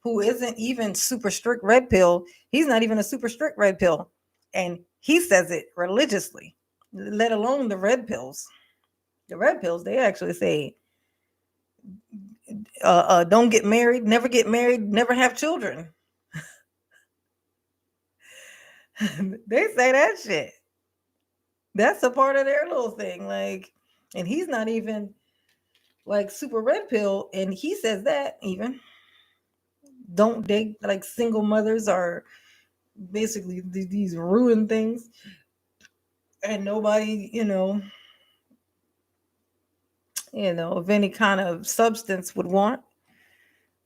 who isn't even super strict red pill, he's not even a super strict red pill. And he says it religiously, let alone the red pills. The red pills, they actually say, don't get married, never have children. They say that shit. That's a part of their little thing. Like, and he's not even like super red pill, and he says that even don't date like single mothers are basically these ruined things, and nobody, of any kind of substance would want.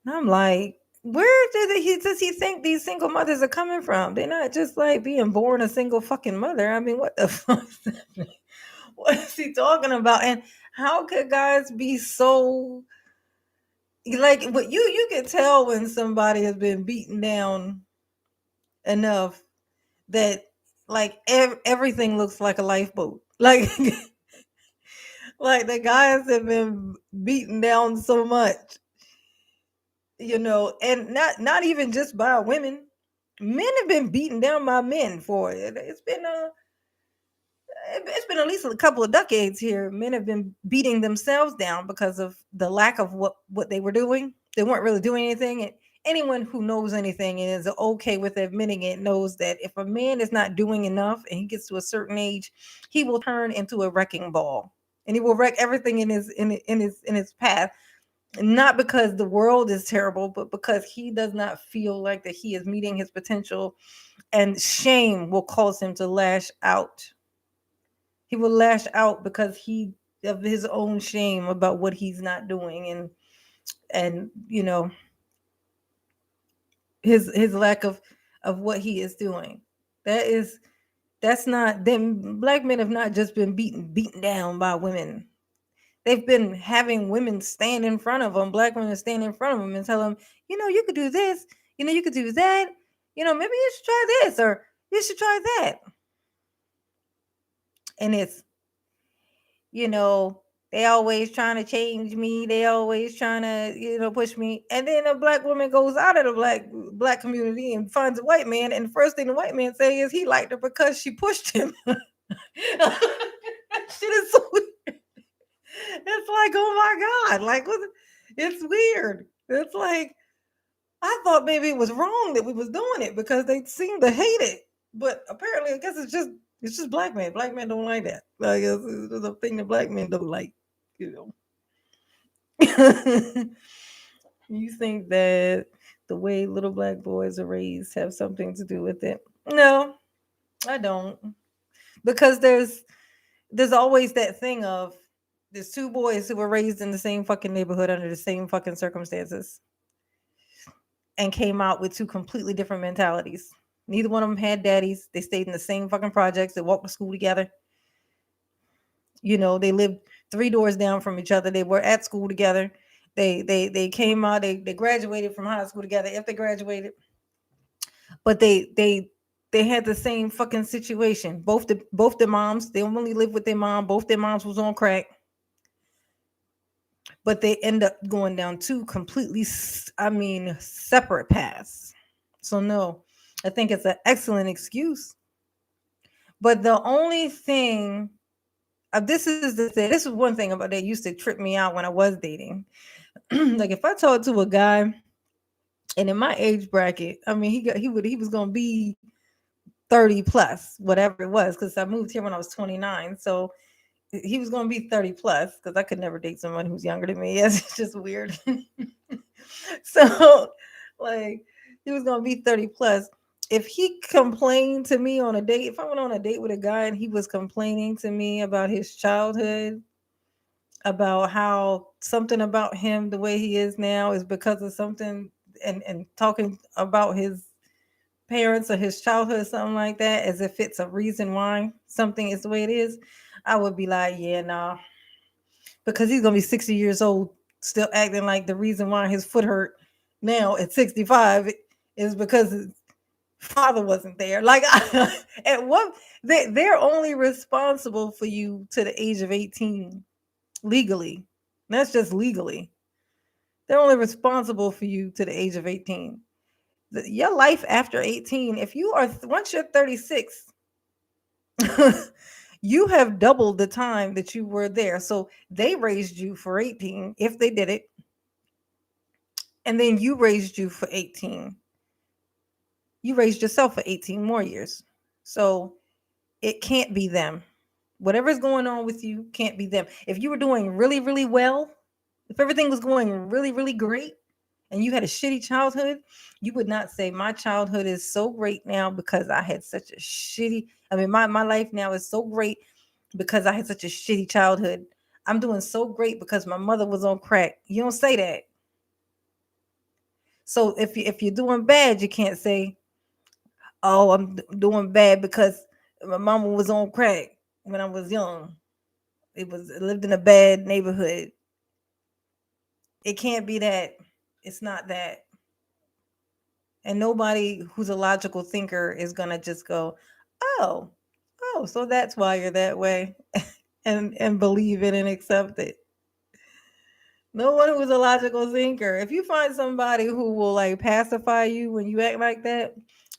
And I'm like, where does he think these single mothers are coming from? They're not just like being born a single fucking mother. I mean, what the fuck? What is he talking about? And how could guys be so like what you can tell when somebody has been beaten down enough that like everything looks like a lifeboat. Like like the guys have been beaten down so much, and not even just by women. Men have been beaten down by men for it. It's been at least a couple of decades here. Men have been beating themselves down because of the lack of what they were doing. They weren't really doing anything. And anyone who knows anything and is okay with admitting it knows that if a man is not doing enough and he gets to a certain age, he will turn into a wrecking ball, and he will wreck everything in his path. Not because the world is terrible, but because he does not feel like that he is meeting his potential, and shame will cause him to lash out. He will lash out because he of his own shame about what he's not doing, and his lack of what he is doing. That's not them. Black men have not just been beaten down by women. They've been having women stand in front of them, black women stand in front of them and tell them, you could do this, you could do that, maybe you should try this, or you should try that. And it's, you know, they always trying to change me. They always trying to, push me. And then a black woman goes out of the black community and finds a white man, and the first thing the white man say is he liked her because she pushed him. Shit is so weird. It's like, oh my God, like what? It's weird. It's like I thought maybe it was wrong that we was doing it because they seem to hate it, but apparently, I guess it's just black men. Black men don't like that. Like it's a thing that black men don't like. You know. You think that the way little black boys are raised have something to do with it? No, I don't. Because there's always that thing of there's two boys who were raised in the same fucking neighborhood under the same fucking circumstances and came out with two completely different mentalities. Neither one of them had daddies. They stayed in the same fucking projects. They walked to school together. They lived three doors down from each other. They were at school together. They came out. They graduated from high school together if they graduated. But they had the same fucking situation. Both the moms, they only lived with their mom. Both their moms was on crack. But they end up going down two completely, separate paths. So no, I think it's an excellent excuse. But the only thing, this is one thing about that used to trip me out when I was dating. Like if I talked to a guy, and in my age bracket, I mean, he was gonna be 30 plus, whatever it was, because I moved here when I was 29, so he was gonna be 30 plus because I could never date someone who's younger than me. It's just weird. So, like, he was gonna be 30 plus. If he complained to me on a date, if I went on a date with a guy and he was complaining to me about his childhood, about how something about him the way he is now is because of something, and talking about his parents or his childhood, something like that, as if it's a reason why something is the way it is, I would be like, yeah, nah, because he's gonna be 60 years old, still acting like the reason why his foot hurt now at 65 is because his father wasn't there. Like, at what they're only responsible for you to the age of 18 legally. That's just legally. They're only responsible for you to the age of 18. Your life after 18, if you are once you're 36, you have doubled the time that you were there. So they raised you for 18 if they did it, and then you raised you for 18. You raised yourself for 18 more years. So it can't be them. Whatever's going on with you can't be them. If you were doing really, really well, if everything was going really, really great, and you had a shitty childhood, you would not say my childhood is so great now because I had such a shitty, I mean, my life now is so great because I had such a shitty childhood. I'm doing so great because my mother was on crack. You don't say that. So if you're doing bad, you can't say, "Oh, I'm doing bad because my mama was on crack when I was young. It lived in a bad neighborhood." It can't be that. It's not that. And nobody who's a logical thinker is gonna just go, "Oh, oh, so that's why you're that way," and believe it and accept it. No one who's a logical thinker. If you find somebody who will like pacify you when you act like that,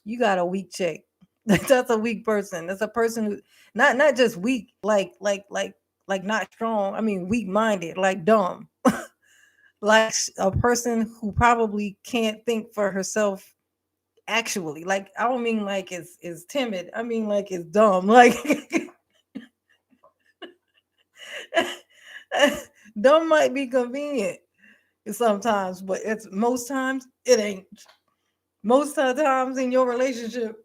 you got a weak chick. That's a weak person. That's a person who not just weak, like not strong. I mean weak minded, like dumb. Like a person who probably can't think for herself actually. Like I don't mean like is timid. I mean like it's dumb. Like dumb might be convenient sometimes, but it's most times it ain't. Most of the times in your relationship,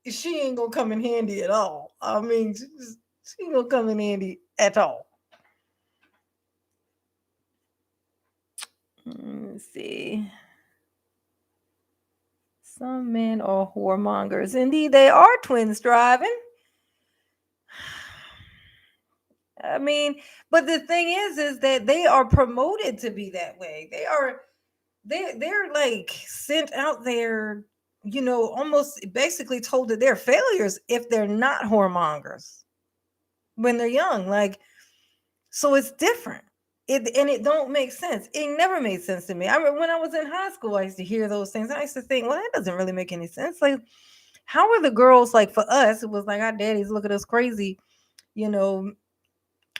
she ain't gonna come in handy at all. I mean, she ain't gonna come in handy at all. Let's see. Some men are whoremongers. Indeed, they are twin striving. I mean, but the thing is that they are promoted to be that way. They're like sent out there, almost basically told that they're failures if they're not whoremongers when they're young. Like, so it's different. It don't make sense. It never made sense to me. I remember when I was in high school, I used to hear those things. I used to think, well, that doesn't really make any sense. Like, how are the girls like for us? It was like our daddies look at us crazy, you know,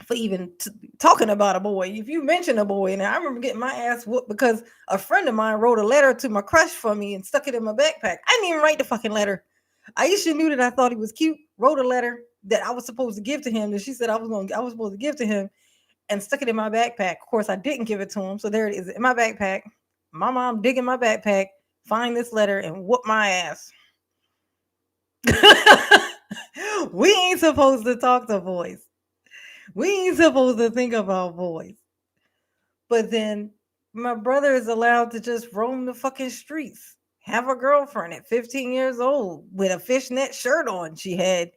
for even talking about a boy. If you mention a boy, and I remember getting my ass whooped because a friend of mine wrote a letter to my crush for me and stuck it in my backpack. I didn't even write the fucking letter. Aisha knew that I thought he was cute, wrote a letter that I was supposed to give to him, that she said I was supposed to give to him, and stuck it in my backpack. Of course, I didn't give it to him, so there it is in my backpack. My mom dig in my backpack, find this letter, and whoop my ass. We ain't supposed to talk to boys. We ain't supposed to think about boys. But then my brother is allowed to just roam the fucking streets, have a girlfriend at 15 years old with a fishnet shirt on she had,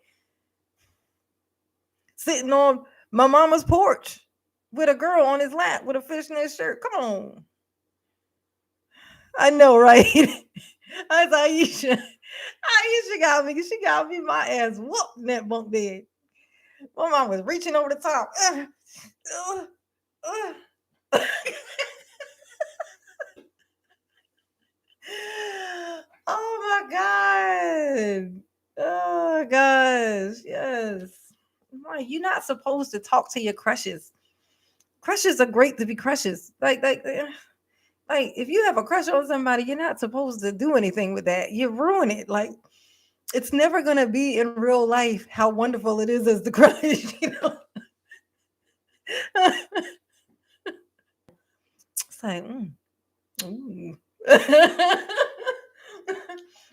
sitting on my mama's porch with a girl on his lap with a fishnet shirt. Come on. I know, right? That's Aisha. Aisha got me. She got me my ass whooped in that bunk bed. My mom was reaching over the top. Oh my god. Oh gosh. Yes. Right. You're not supposed to talk to your crushes. Crushes are great to be crushes. Like if you have a crush on somebody, you're not supposed to do anything with that. You ruin it. Like it's never gonna be in real life how wonderful it is as the crush. It's like, ooh.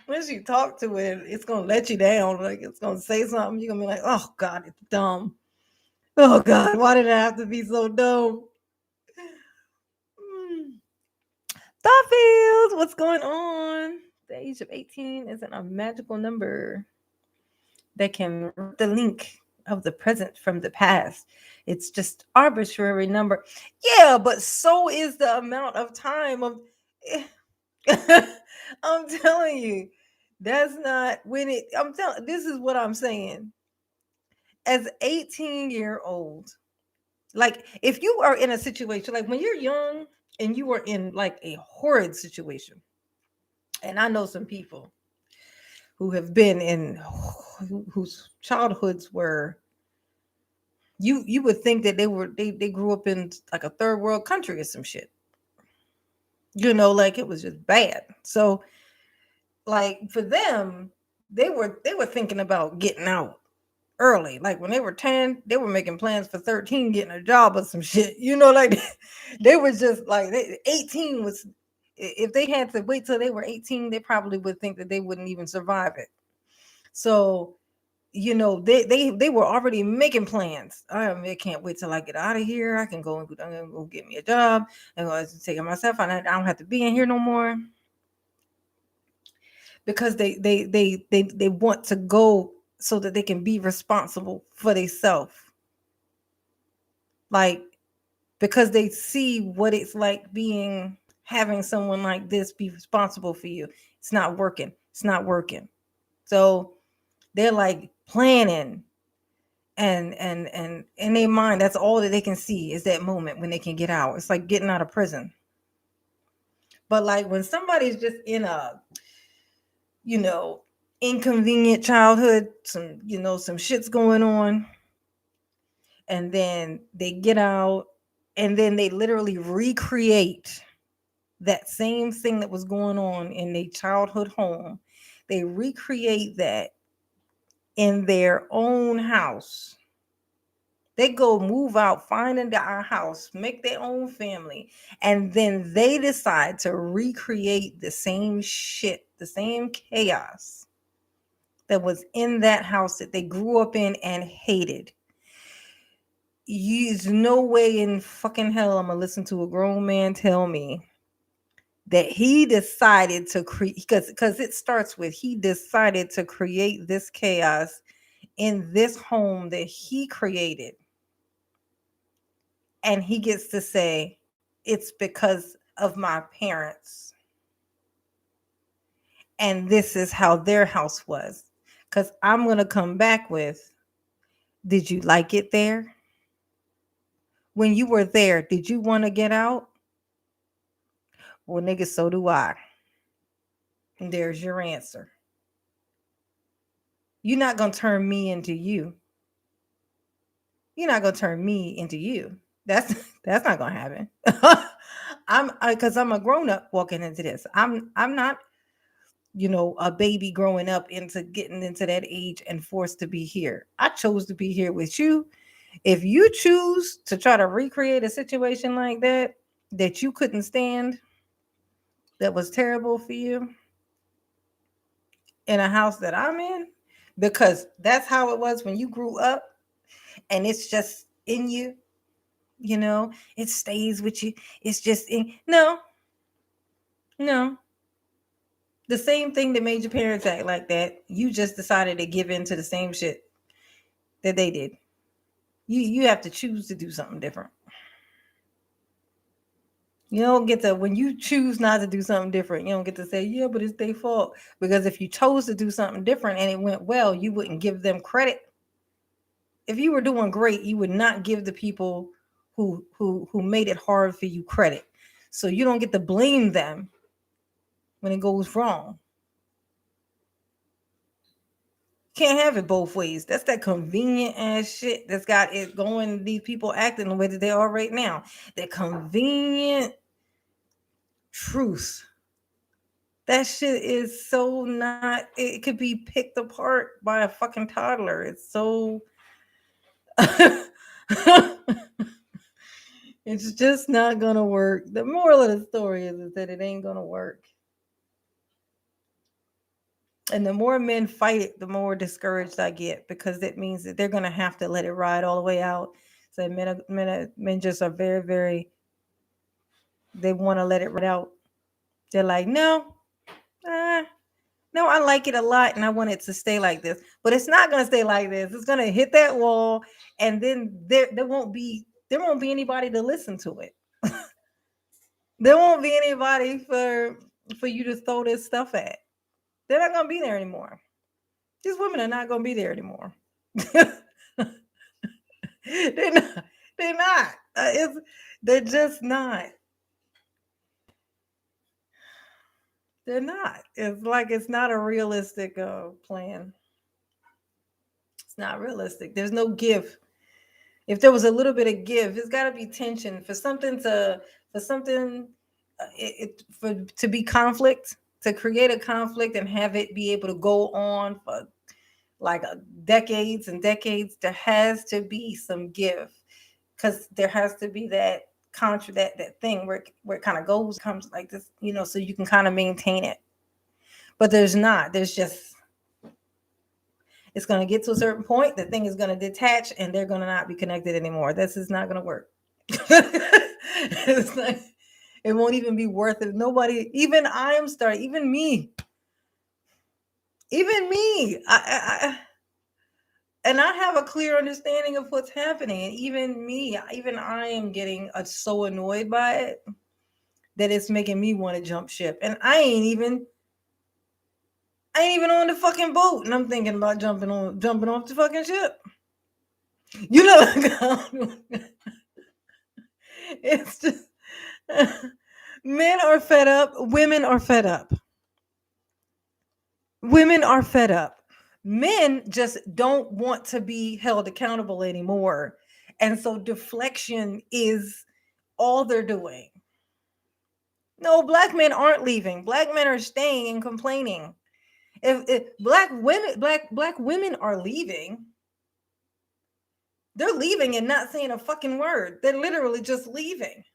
Once you talk to it, it's gonna let you down. Like it's gonna say something, you're gonna be like, oh God, it's dumb. Oh God, why did I have to be so dumb? Mm. Duffield, what's going on? The age of 18 isn't a magical number that can rip the link of the present from the past. It's just arbitrary number. Yeah, but so is the amount of time of I'm telling you, that's not when it I'm telling this is what I'm saying. As 18-year-old, like if you are in a situation like when you're young and you are in like a horrid situation, and I know some people who have been in whose childhoods were you would think that they grew up in like a third world country or some shit. Like it was just bad. So like for them, they were thinking about getting out early. Like when they were 10, they were making plans for 13 getting a job or some shit. Like they were just like 18 was if they had to wait till they were 18, they probably would think that they wouldn't even survive it. So they were already making plans. I can't wait till I get out of here. I'm gonna go get me a job. I'm gonna take it myself. I don't have to be in here no more because they want to go so that they can be responsible for themselves. Like because they see what it's like having someone like this be responsible for you. It's not working. It's not working. So they're like planning and in their mind that's all that they can see is that moment when they can get out. It's like getting out of prison. But like when somebody's just in a you know inconvenient childhood, some shit's going on, and then they get out and then they literally recreate that same thing that was going on in their childhood home. They recreate that in their own house. They go move out, find our house, make their own family, and then they decide to recreate the same shit, the same chaos that was in that house that they grew up in and hated. There's no way in fucking hell I'm gonna listen to a grown man tell me that he decided to create because it starts with he decided to create this chaos in this home that he created, and he gets to say it's because of my parents and this is how their house was. Because I'm going to come back with, did you like it there? When you were there, did you want to get out? Well, nigga, so do I. And there's your answer. You're not going to turn me into you. You're not going to turn me into you. That's that's not going to happen. Because I'm a grown up walking into this. I'm not a baby growing up into getting into that age and forced to be here. I chose to be here with you. If you choose to try to recreate a situation like that you couldn't stand, that was terrible for you in a house that I'm in, because that's how it was when you grew up and it's just in you, it stays with you. It's just no, no. The same thing that made your parents act like that, you just decided to give in to the same shit that they did. You have to choose to do something different. You don't get to when you choose not to do something different, you don't get to say, yeah, but it's their fault. Because if you chose to do something different and it went well, you wouldn't give them credit. If you were doing great, you would not give the people who made it hard for you credit. So you don't get to blame them when it goes wrong. Can't have it both ways. That's that convenient ass shit that's got it going. These people acting the way that they are right now. That convenient truth. That shit is so not. It could be picked apart by a fucking toddler. It's so. It's just not gonna work. The moral of the story is that it ain't gonna work. And the more men fight it, the more discouraged I get, because that means that they're gonna have to let it ride all the way out. So men just are very, very. They want to let it ride out. They're like, no, No, I like it a lot and I want it to stay like this. But it's not gonna stay like this. It's gonna hit that wall, and then there won't be anybody to listen to it. There won't be anybody for you to throw this stuff at. They're not gonna be there anymore. These women are not gonna be there anymore. they're not. They're not. They're just not. They're not. It's like it's not a realistic plan. It's not realistic. There's no give. If there was a little bit of give, it's got to be tension for something for to be conflict, to create a conflict and have it be able to go on for like decades and decades. There has to be some give, because there has to be that that thing where it kind of goes comes like this, so you can kind of maintain it. But there's not. There's just, it's going to get to a certain point. The thing is going to detach, and they're going to not be connected anymore. This is not going to work. It's like, it won't even be worth it. Nobody, even me, and I have a clear understanding of what's happening. And even I am getting so annoyed by it that it's making me want to jump ship. And I ain't even on the fucking boat, and I'm thinking about jumping off the fucking ship. You know, it's just men are fed up, women are fed up. Women are fed up. Men just don't want to be held accountable anymore. And so deflection is all they're doing. No, black men aren't leaving. Black men are staying and complaining. If black women are leaving, they're leaving and not saying a fucking word. They're literally just leaving.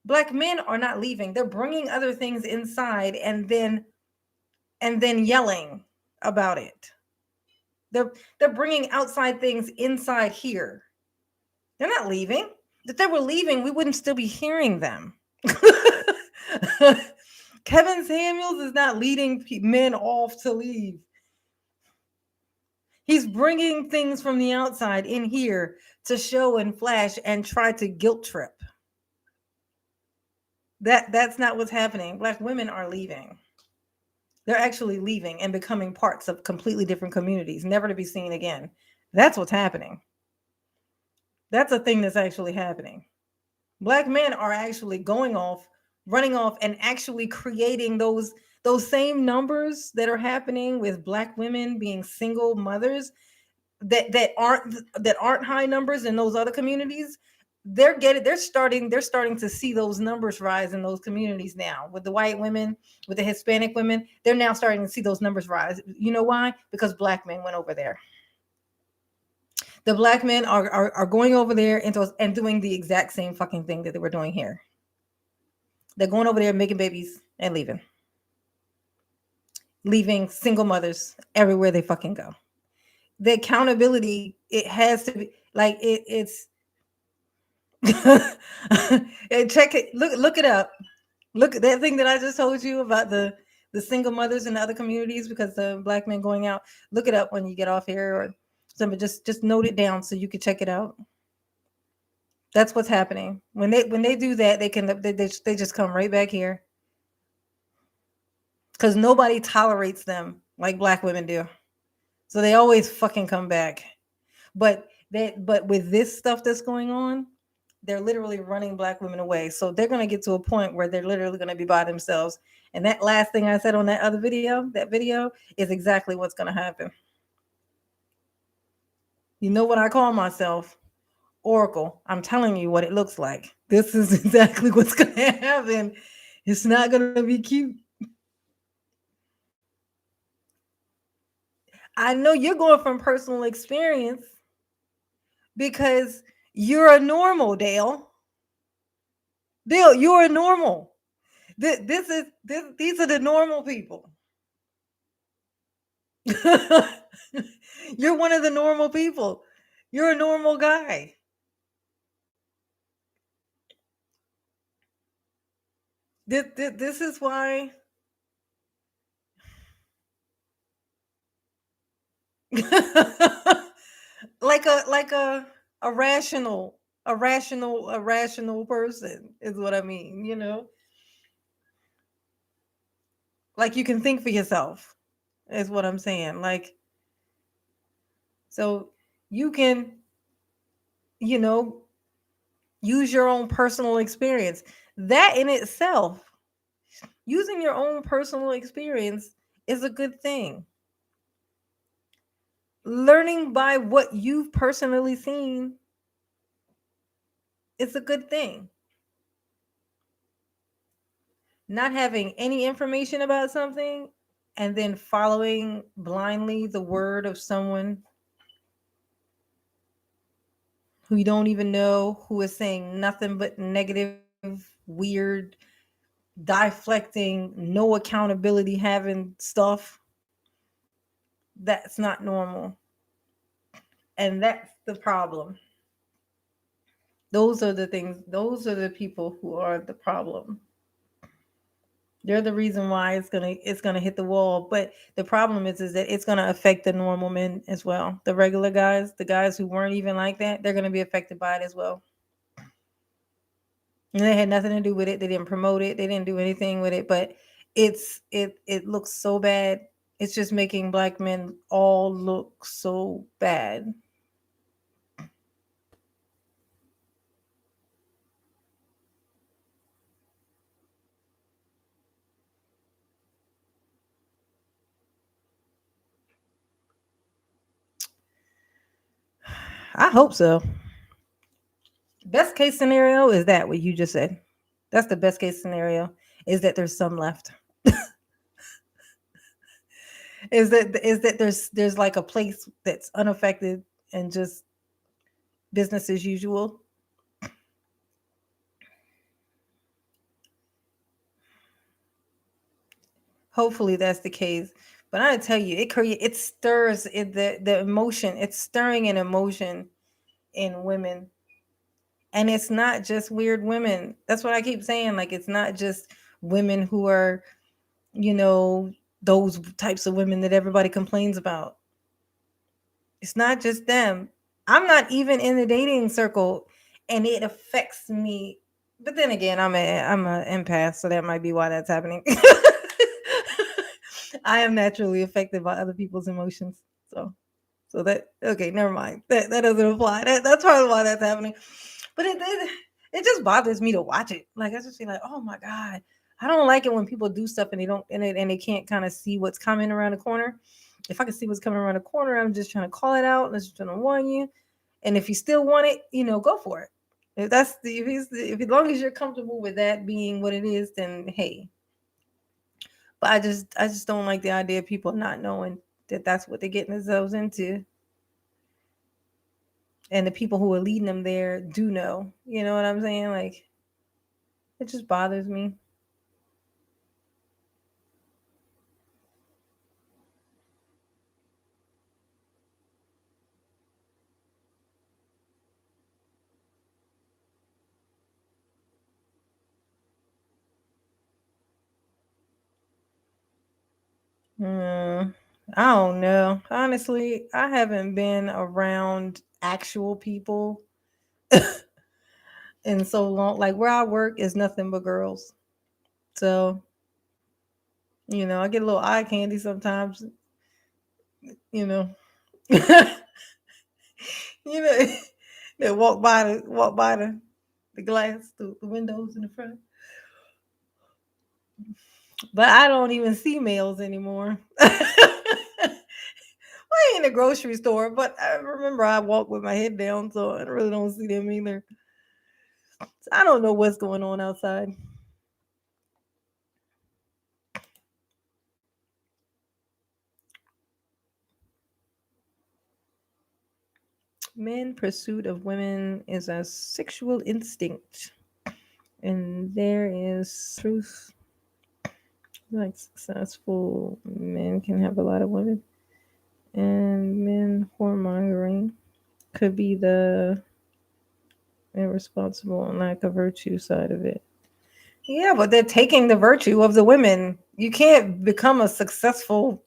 Black men are not leaving. They're bringing other things inside and then yelling about it. They're bringing outside things inside here. They're not leaving. If they were leaving, we wouldn't still be hearing them. Kevin Samuels is not leading men off to leave. He's bringing things from the outside in here to show and flash and try to guilt trip. That's not what's happening. Black women are leaving. They're actually leaving and becoming parts of completely different communities, never to be seen again. That's what's happening. That's a thing that's actually happening. Black men are actually going off, running off, and actually creating those same numbers that are happening with black women being single mothers that aren't high numbers in those other communities. They're starting to see those numbers rise in those communities now, with the white women, with the Hispanic women. They're now starting to see those numbers rise. You know why? Because black men went over there. The black men are going over there and doing the exact same fucking thing that they were doing here. They're going over there, making babies and leaving single mothers everywhere they fucking go. The accountability, it has to be like it's and check it, look it up. Look at that thing that I just told you about the single mothers in the other communities because the black men going out. Look it up when you get off here, or something. Just note it down so you can check it out. That's what's happening when they do that. They just come right back here because nobody tolerates them like black women do. So they always fucking come back. But with this stuff that's going on, they're literally running black women away. So they're going to get to a point where they're literally going to be by themselves. And that last thing I said on that other video, is exactly what's going to happen. You know what I call myself? Oracle. I'm telling you what it looks like. This is exactly what's going to happen. It's not going to be cute. I know you're going from personal experience because you're a normal, Dale. Dale, you're a normal. These are the normal people. You're one of the normal people. You're a normal guy. This is why like a rational a rational person is what I mean, like you can think for yourself is what I'm saying. Like, so you can, you know use your own personal experience. That in itself, using your own personal experience, is a good thing. Learning by what you've personally seen is a good thing. Not having any information about something and then following blindly the word of someone who you don't even know, who is saying nothing but negative, weird, deflecting, no accountability having stuff, that's not normal. And that's the problem. Those are the things, those are the people who are the problem. They're the reason why it's gonna hit the wall. But the problem is that it's gonna affect the normal men as well. The regular guys, the guys who weren't even like that, they're gonna be affected by it as well. And they had nothing to do with it. They didn't promote it. They didn't do anything with it. But it looks so bad. It's just making black men all look so bad. I hope so. Best case scenario is that what you just said. That's the best case scenario, is that there's some left. Is that there's like a place that's unaffected and just business as usual. Hopefully that's the case. But I tell you, it stirs the emotion. It's stirring an emotion in women. And it's not just weird women. That's what I keep saying. Like, it's not just women who are, you know, those types of women that everybody complains about. It's not just them. I'm not even in the dating circle, and it affects me. But then again, I'm a empath, so that might be why that's happening. I am naturally affected by other people's emotions. So that, okay, never mind. That doesn't apply. That's probably why that's happening. But it just bothers me to watch it. Like, I just feel like, oh my god, I don't like it when people do stuff and they don't and they can't kind of see what's coming around the corner. If I can see what's coming around the corner, I'm just trying to call it out. I'm just trying to warn you. And if you still want it, go for it. If that's the if as long as you're comfortable with that being what it is, then hey. But I just don't like the idea of people not knowing that that's what they're getting themselves into. And the people who are leading them there do know. You know what I'm saying? Like, it just bothers me. Mm, I don't know. Honestly, I haven't been around actual people in so long. Like, where I work is nothing but girls. So, I get a little eye candy sometimes, you know. you know, they walk by the glass, the windows in the front. But I don't even see males anymore. I ain't in the grocery store, but I remember I walk with my head down, so I really don't see them either. So I don't know what's going on outside. Men pursuit of women is a sexual instinct, and there is truth. Like, successful men can have a lot of women, and men whoremongering could be the irresponsible and lack of virtue side of it. Yeah, but they're taking the virtue of the women. You can't become a successful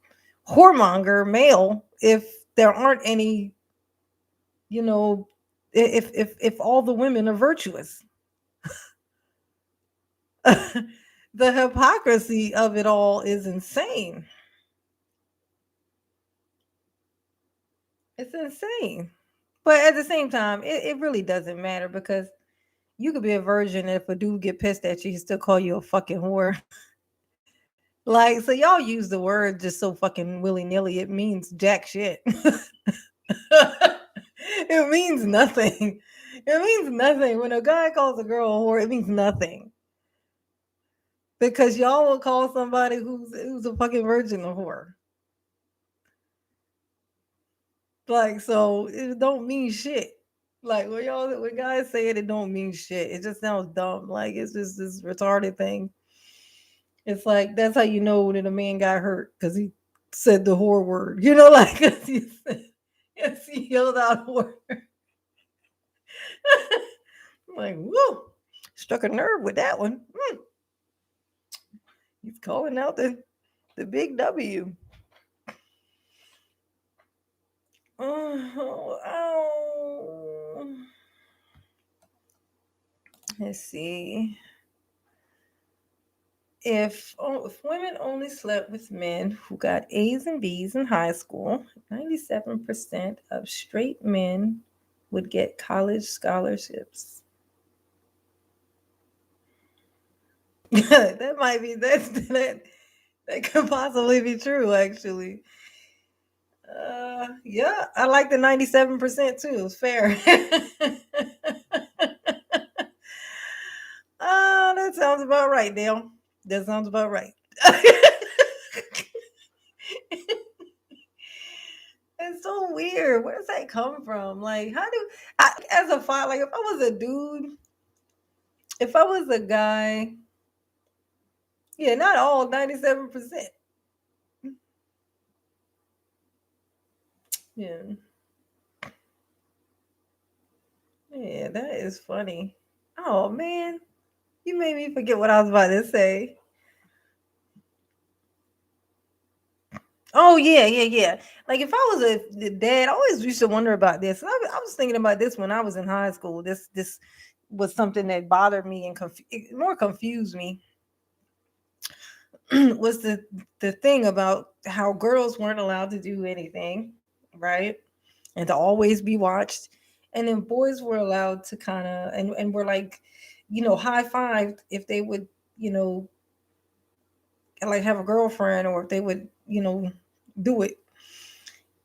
whoremonger male if there aren't any, you know, if all the women are virtuous. The hypocrisy of it all is insane. It's insane. But at the same time, it really doesn't matter because you could be a virgin and if a dude get pissed at you, he still call you a fucking whore. Like, so y'all use the word just so fucking willy nilly. It means jack shit. It means nothing. It means nothing. When a guy calls a girl a whore, it means nothing. Because y'all will call somebody who's a fucking virgin a whore. Like, so it don't mean shit. Like when guys say it, it don't mean shit. It just sounds dumb. Like it's just this retarded thing. It's like that's how you know that a man got hurt because he said the whore word. You know, like 'cause yes, he yelled out whore. Like, whoa, struck a nerve with that one. He's calling out the big W. Oh, ow. Let's see. If women only slept with men who got A's and B's in high school, 97% of straight men would get college scholarships. That might be that could possibly be true actually. Yeah, I like the 97% too. It's fair. That sounds about right, Dale. That sounds about right. It's so weird. Where does that come from? Like, how do I, as a father, like, if I was a dude, if I was a guy, yeah, not all 97%. Yeah, yeah, that is funny. Oh man, you made me forget what I was about to say. Oh yeah, yeah, yeah. Like if I was a dad, I always used to wonder about this. I was thinking about this when I was in high school. This was something that bothered me and it more confused me. Was the thing about how girls weren't allowed to do anything, right? And to always be watched. And then boys were allowed to kind of and were like, high fived if they would, you know, like have a girlfriend or if they would, do it.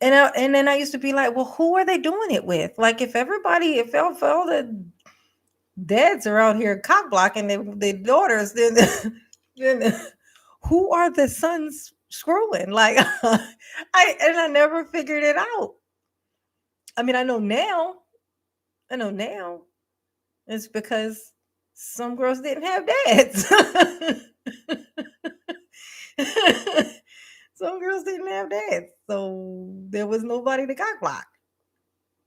And then I used to be like, well, who are they doing it with? Like if all the dads are out here cock blocking their daughters, then then who are the sons screwing? Like I never figured it out. I mean, I know now it's because some girls didn't have dads. Some girls didn't have dads, so there was nobody to cock block,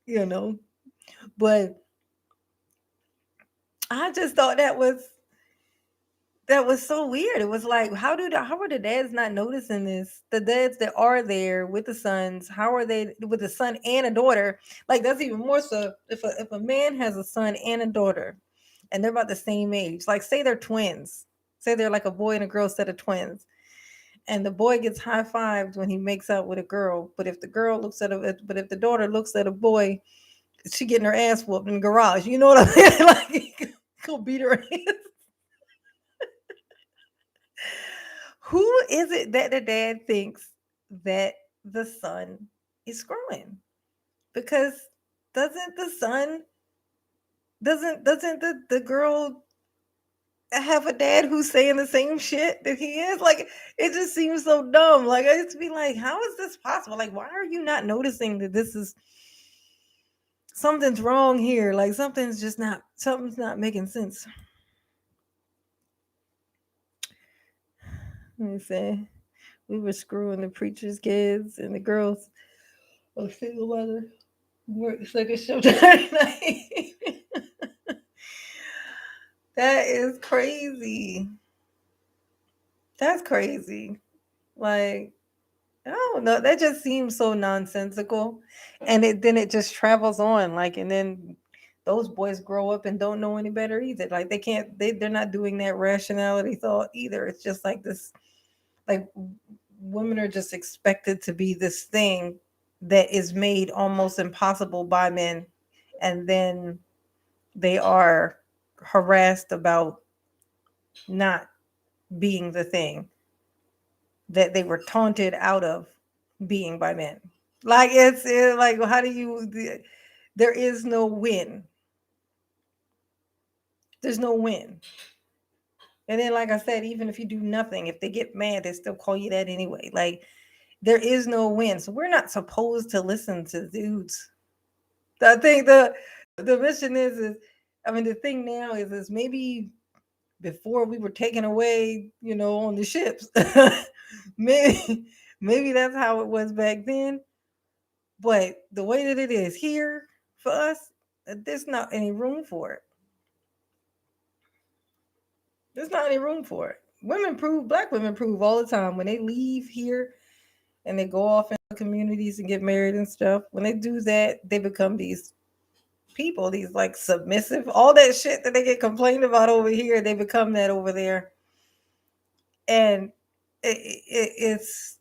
you know. But I just thought that was so weird. It was like, how are the dads not noticing this? The dads that are there with the sons, how are they with a son and a daughter? Like that's even more so if a man has a son and a daughter and they're about the same age, like say they're twins, say they're like a boy and a girl set of twins, and the boy gets high fived when he makes out with a girl, but if the daughter looks at a boy, she getting her ass whooped in the garage. You know what I mean? Like go beat her ass. Who is it that the dad thinks that the son is screwing? Because doesn't the son doesn't the girl have a dad who's saying the same shit that he is? Like it just seems so dumb. Like I used to be like, how is this possible? Like, why are you not noticing that this is something's wrong here? Like something's not making sense. Let me say we were screwing the preacher's kids and the girls a single mother work second shift every night. That is crazy. That's crazy. Like I don't know. That just seems so nonsensical. And then it just travels on. Like, and then those boys grow up and don't know any better either. Like they can't they're not doing that rationality thought either. It's just like this, like women are just expected to be this thing that is made almost impossible by men. And then they are harassed about not being the thing that they were taunted out of being by men. Like like how do you? There is no win. There's no win. And then, like I said, even if you do nothing, if they get mad, they still call you that anyway. Like there is no win. So we're not supposed to listen to dudes. I think the mission is I mean the thing now is maybe before we were taken away, on the ships. maybe maybe that's how it was back then. But the way that it is here for us, there's not any room for it. There's not any room for it. Black women prove all the time when they leave here and they go off in communities and get married and stuff. When they do that, they become these people, these like submissive, all that shit that they get complained about over here, they become that over there. And it's,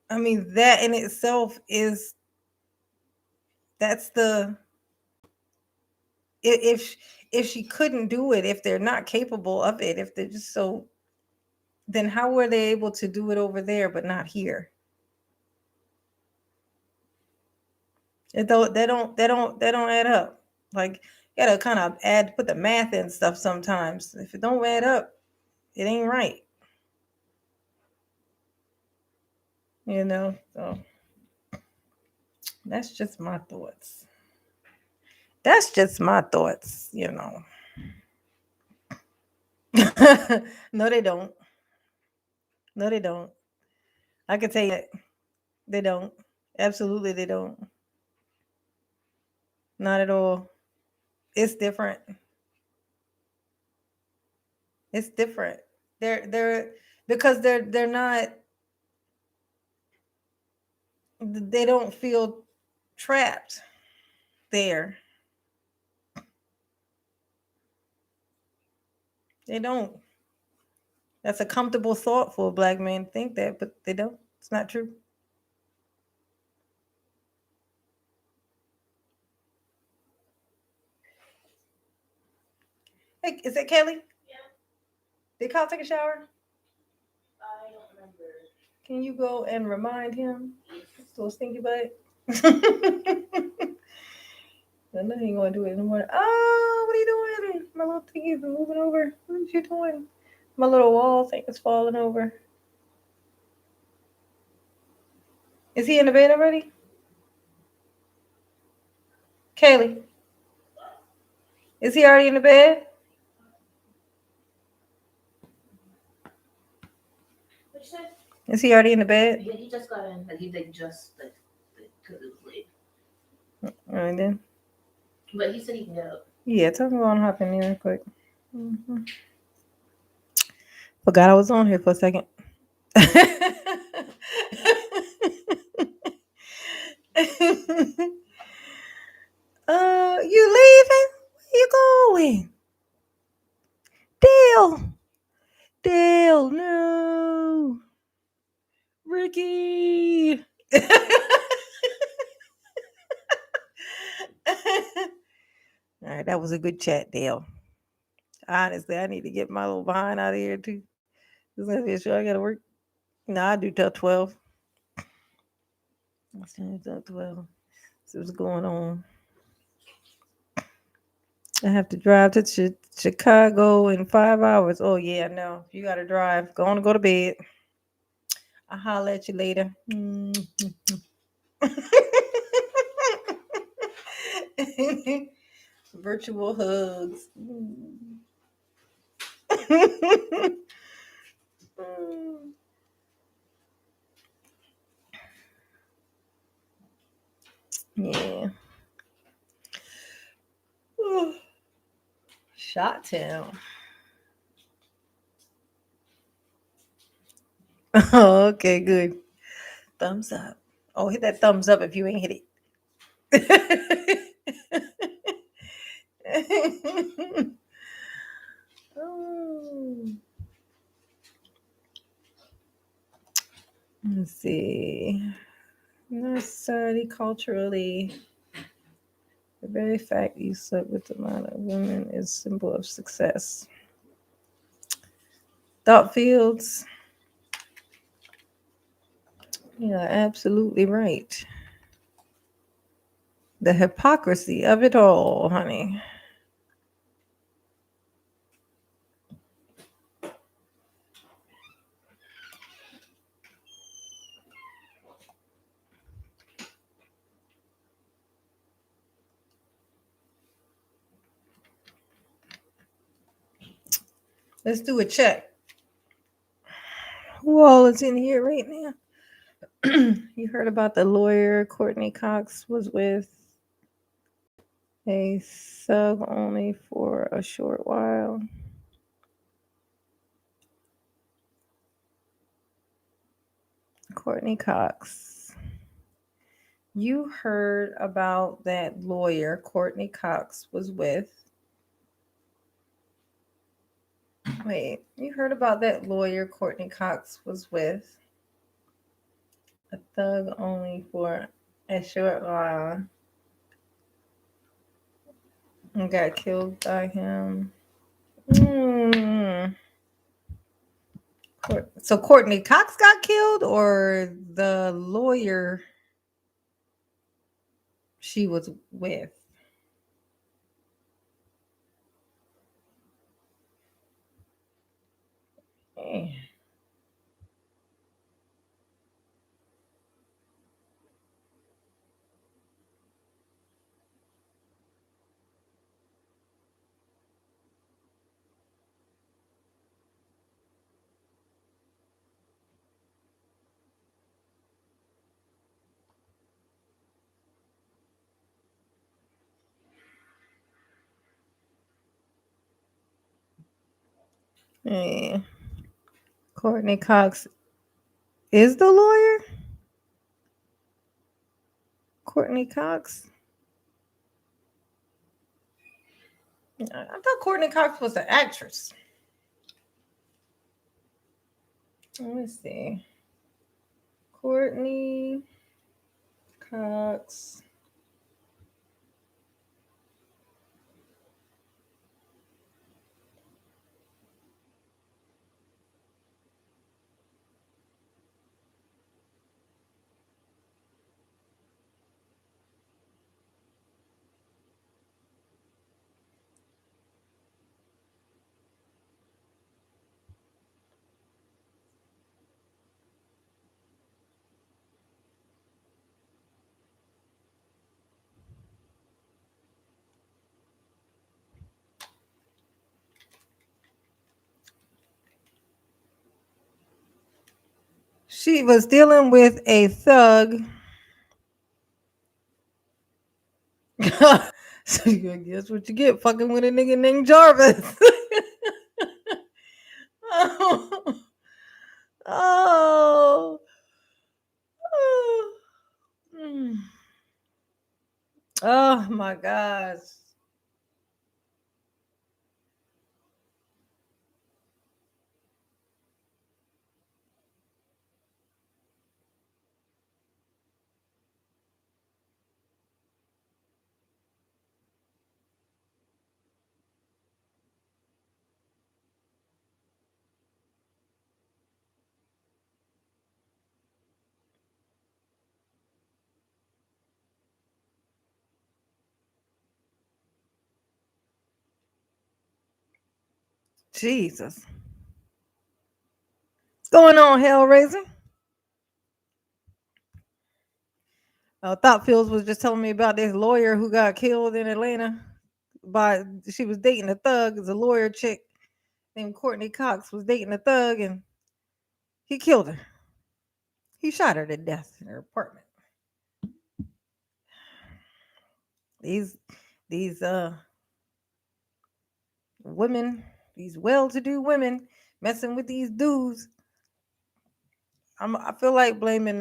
I mean, that in itself is, that's the, if she couldn't do it, if they're not capable of it, if they're just so, then how were they able to do it over there but not here? They don't add up. Like you gotta kind of put the math in stuff sometimes. If it don't add up, it ain't right. So that's just my thoughts. That's just my thoughts. No, they don't. No, they don't. I can tell you that. They don't. Absolutely, they don't. Not at all. It's different. It's different. They're because they're not, they don't feel trapped there. They don't. That's a comfortable thought for a black man to think that, but they don't. It's not true. Hey, is that Kelly? Did Kyle take a shower? Can you go and remind him? So stinky butt. I know he ain't gonna do it in the morning. Oh, what are you doing? My little thingy is moving over. What are you doing? My little wall thing is falling over. Is he in the bed already? Kaylee, is he already in the bed? What you said? Is he already in the bed? Yeah, he just got in. Like he just because it was late. All right then. But he said he can get up. Yeah, tell me on hop in there real quick. Mm-hmm. Forgot I was on here for a second. You leaving? Where you going? Dale. Dale, no. Ricky. All right, that was a good chat, Dale. Honestly, I need to get my little behind out of here too. This is gonna be a show. I gotta work. No, I do till 12. I stand till 12. See what's going on. I have to drive to Chicago in 5 hours. Oh yeah, no. You gotta drive. Go on and go to bed. I'll holler at you later. Virtual hugs. Yeah. Shot town. Oh, okay, good. Thumbs up. Oh, hit that thumbs up if you ain't hit it. Oh. Let's see. Not necessarily culturally. The very fact you slept with a lot of women is symbol of success. Thought fields. Yeah, absolutely right. The hypocrisy of it all, honey. Let's do a check. Who all is in here right now? You heard about the lawyer Courtney Cox was with a sub only for a short while. Courtney Cox. You heard about that lawyer Courtney Cox was with. Wait, you heard about that lawyer Courtney Cox was with a thug only for a short while and got killed by him. So Courtney Cox got killed, or the lawyer she was with? Hey. Courtney Cox is the lawyer? Courtney Cox? I thought Courtney Cox was an actress. Let me see. Courtney Cox. She was dealing with a thug. So you guess what you get fucking with a nigga named Jarvis. Oh. Oh. Oh. Oh my gosh. Jesus. What's going on, Hellraiser? Thought Fields was just telling me about this lawyer who got killed in Atlanta. She was dating a thug. It's a lawyer chick named Courtney Cox was dating a thug, and he killed her. He shot her to death in her apartment. These women, these well-to-do women, messing with these dudes. I feel like blaming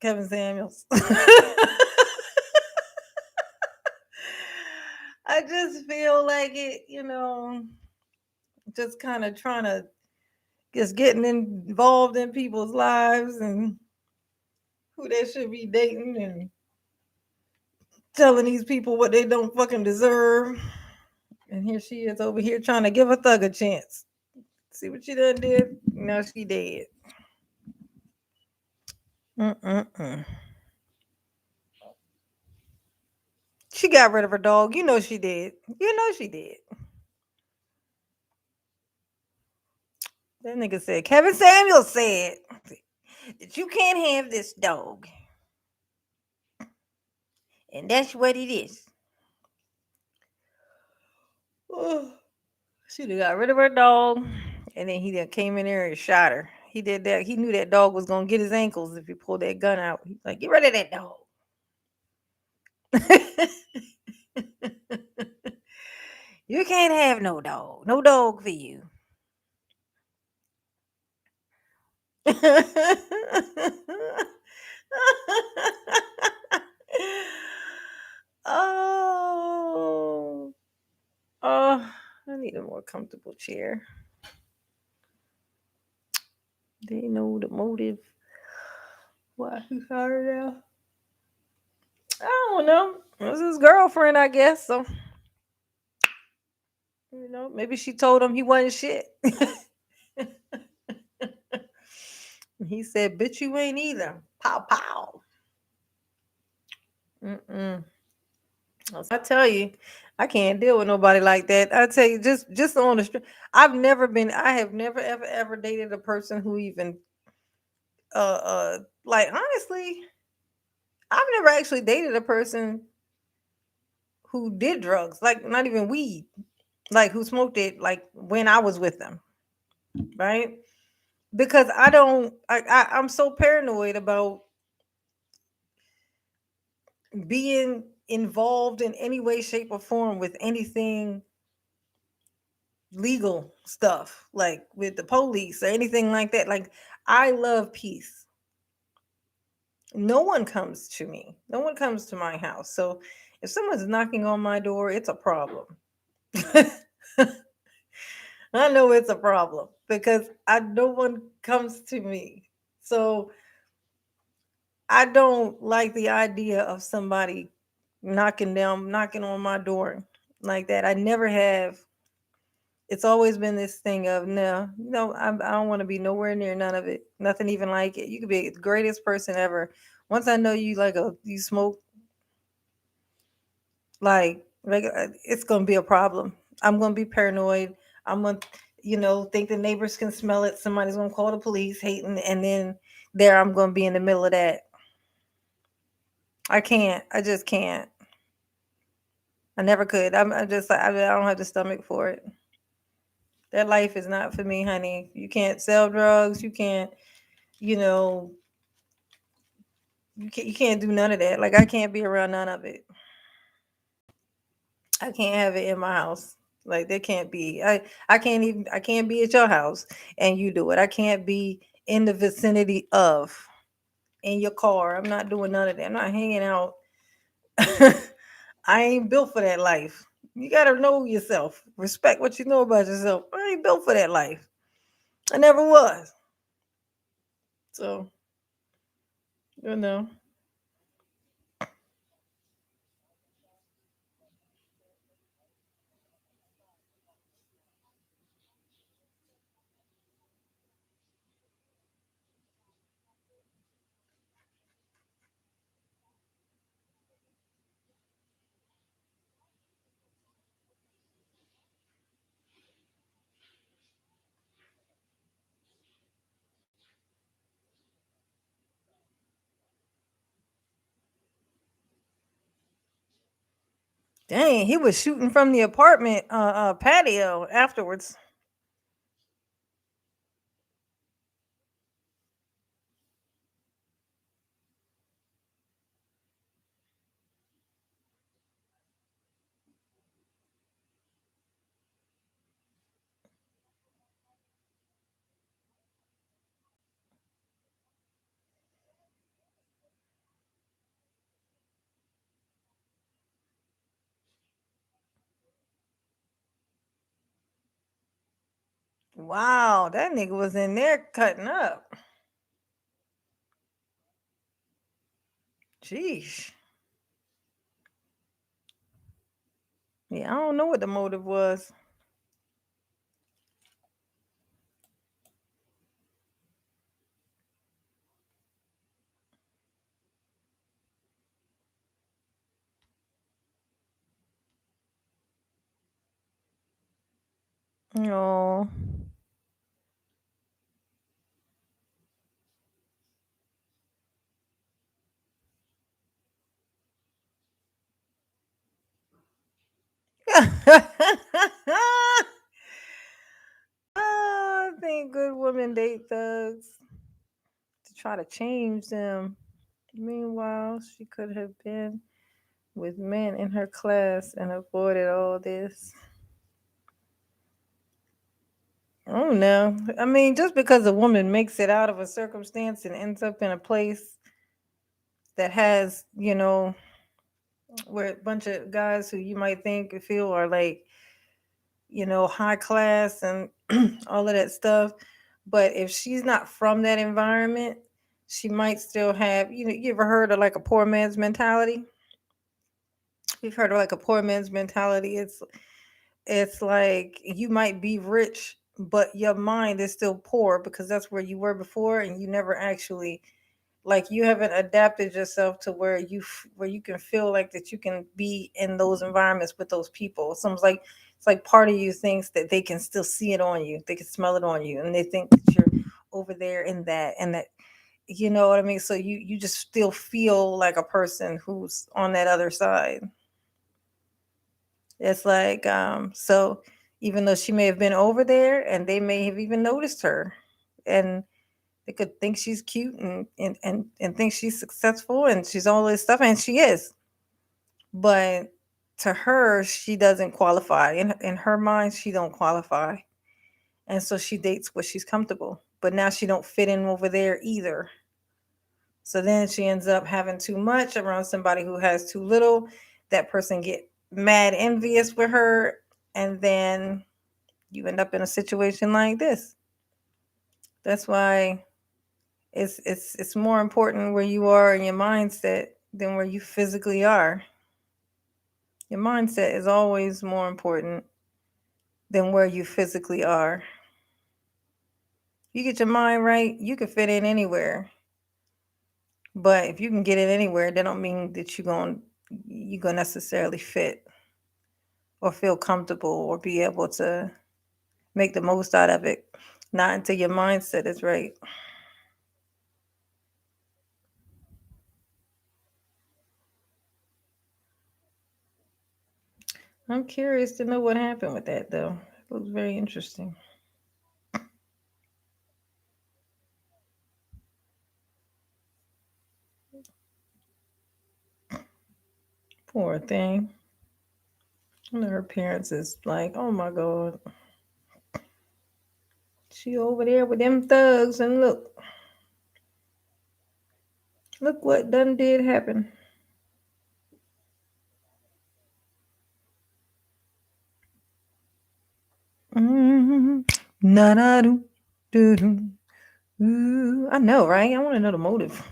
Kevin Samuels. I just feel like it, just kind of trying to just getting involved in people's lives and who they should be dating and telling these people what they don't fucking deserve. And here she is over here trying to give a thug a chance. See what she done did? Now she dead. Mm-mm-mm. She got rid of her dog. You know she did. You know she did. That nigga said, Kevin Samuels said that you can't have this dog. And that's what it is. Oh, she done got rid of her dog. And then he done came in there and shot her. He did that. He knew that dog was gonna get his ankles if he pulled that gun out. He's like, get rid of that dog. You can't have no dog. No dog for you. Oh, I need a more comfortable chair. They know the motive why he shot her down. I don't know. It was his girlfriend, I guess. So, maybe she told him he wasn't shit. He said, bitch, you ain't either. Pow, pow. Mm-mm. I tell you, I can't deal with nobody like that. I tell you, just on the street. I have never, ever, ever dated a person who even, like, honestly, I've never actually dated a person who did drugs, like, not even weed, like, who smoked it, like, when I was with them, right? Because I don't, I'm so paranoid about being involved in any way, shape, or form with anything legal stuff, like with the police or anything like that. Like, I love peace. No one comes to me. No one comes to my house. So if someone's knocking on my door, it's a problem. I know it's a problem because no one comes to me. So I don't like the idea of somebody knocking on my door like that. I never have. It's always been this thing of no, no, I don't want to be nowhere near none of it. Nothing even like it. You could be the greatest person ever. Once I know you you smoke, it's gonna be a problem. I'm gonna be paranoid. I'm gonna, think the neighbors can smell it. Somebody's gonna call the police, hating, and then there I'm gonna be in the middle of that. I can't. I just can't. I never could. I just I don't have the stomach for it. That life is not for me, honey. You can't sell drugs. You can't, you know, you can't do none of that. Like, I can't be around none of it. I can't have it in my house. Like, there can't be. I can't be at your house and you do it. I can't be in the vicinity of in your car. I'm not doing none of that. I'm not hanging out. I ain't built for that life. You gotta know yourself. Respect what you know about yourself. I ain't built for that life. I never was. So, you know. Dang, he was shooting from the apartment patio afterwards. Wow, that nigga was in there cutting up. Jeez. Yeah, I don't know what the motive was. No. I think good women date thugs to try to change them. Meanwhile, she could have been with men in her class and avoided all this. I don't know. I mean, just because a woman makes it out of a circumstance and ends up in a place that has, where a bunch of guys who you might think or feel are like, high class and all of that stuff. But if she's not from that environment, she might still have, you ever heard of like a poor man's mentality? You've heard of like a poor man's mentality. It's like you might be rich, but your mind is still poor because that's where you were before, and you never actually, like, you haven't adapted yourself to where you can feel like that you can be in those environments with those people. It's like part of you thinks that they can still see it on you, they can smell it on you, and they think that you're over there in that, and that, you know what I mean. So you just still feel like a person who's on that other side. It's like, so even though she may have been over there and they may have even noticed her, and they could think she's cute and think she's successful and she's all this stuff, and she is. But to her, she doesn't qualify. In her mind, she don't qualify. And so she dates what she's comfortable. But now she don't fit in over there either. So then she ends up having too much around somebody who has too little. That person get mad envious with her, and then you end up in a situation like this. That's why it's more important where you are in your mindset than where you physically are. Your mindset is always more important than where you physically are. You get your mind right, you can fit in anywhere. But if you can get in anywhere, that don't mean that you're gonna necessarily fit or feel comfortable or be able to make the most out of it. Not until your mindset is right. I'm curious to know what happened with that though. It looks very interesting. Poor thing. I know her parents is like, oh my god, she over there with them thugs, and look what done did happen. Mm-hmm. Na na do do do. Ooh, I know, right? I want to know the motive.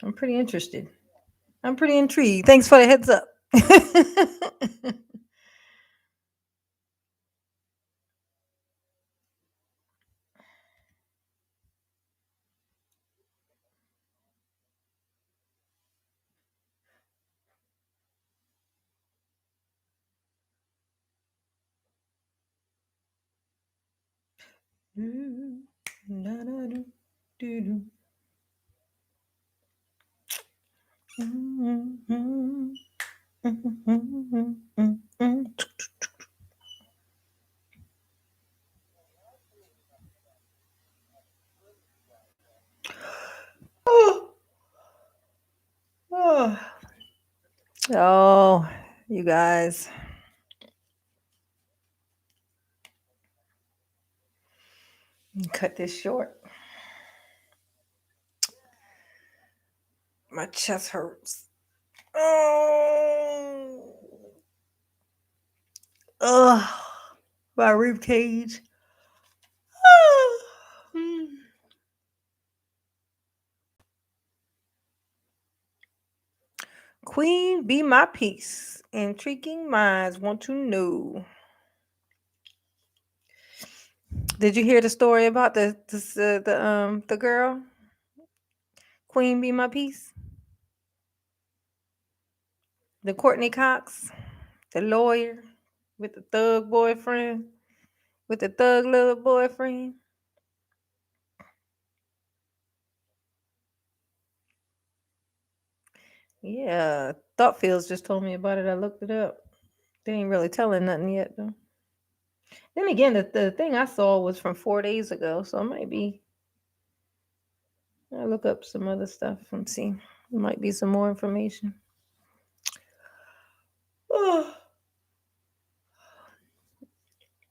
I'm pretty interested. I'm pretty intrigued. Thanks for the heads up. Ooh, na na do do do. Mm-hmm. Mm-hmm. Oh, oh. Oh, you guys, cut this short. My chest hurts. Oh, ugh, my rib cage. Queen, be my peace. Intriguing minds want to know. Did you hear the story about the girl? Queen, be my peace. The Courtney Cox, the lawyer with the thug boyfriend, with the thug little boyfriend. Yeah, Thoughtfields just told me about it. I looked it up. They ain't really telling nothing yet, though. Then again, the thing I saw was from 4 days ago, so it might be. I'll look up some other stuff and see. There might be some more information. Oh,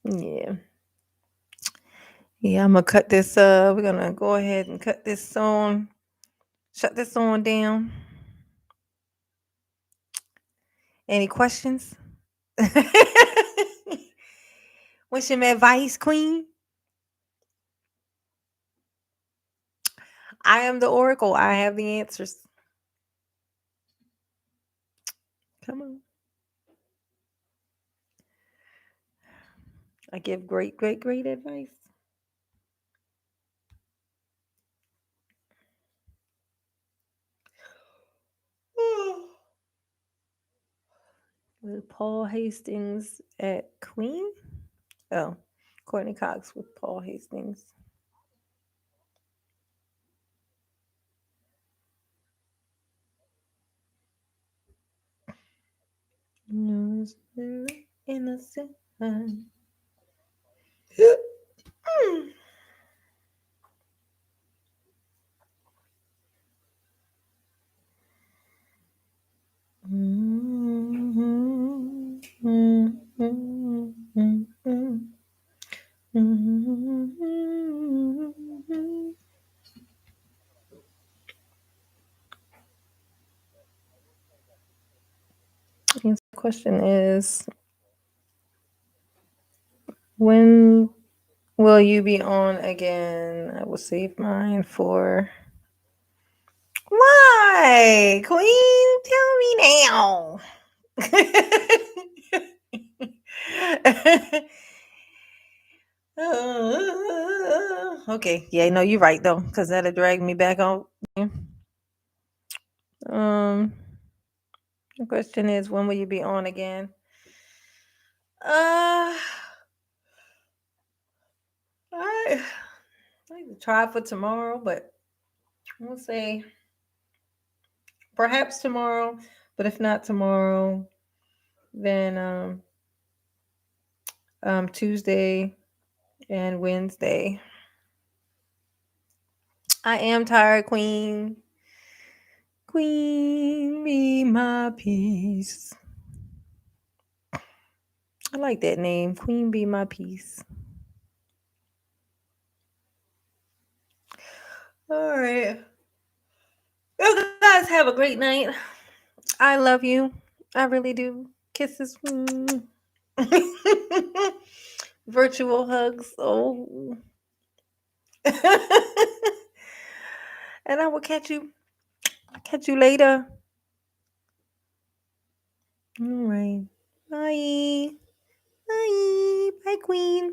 yeah. Yeah, I'm gonna cut this. We're gonna go ahead and cut this on. Shut this on down. Any questions? What's some advice, Queen? I am the oracle. I have the answers. Come on. I give great, great, great advice. With Paul Hastings at Queen? Oh, Courtney Cox with Paul Hastings. Innocent. The question is, when will you be on again? I will save mine for. Why, Queen? Tell me now. Okay, yeah, no, you're right though, because that'll drag me back on. Um, the question is, when will you be on again? Uh, I try for tomorrow, but we'll say perhaps tomorrow. But if not tomorrow, then Tuesday and Wednesday. I am tired, Queen. Queen, be my peace. I like that name. Queen, be my peace. All right. You guys have a great night. I love you. I really do. Kisses. Virtual hugs. Oh. And I will catch you later. All right. Bye. Bye. Bye, Queen.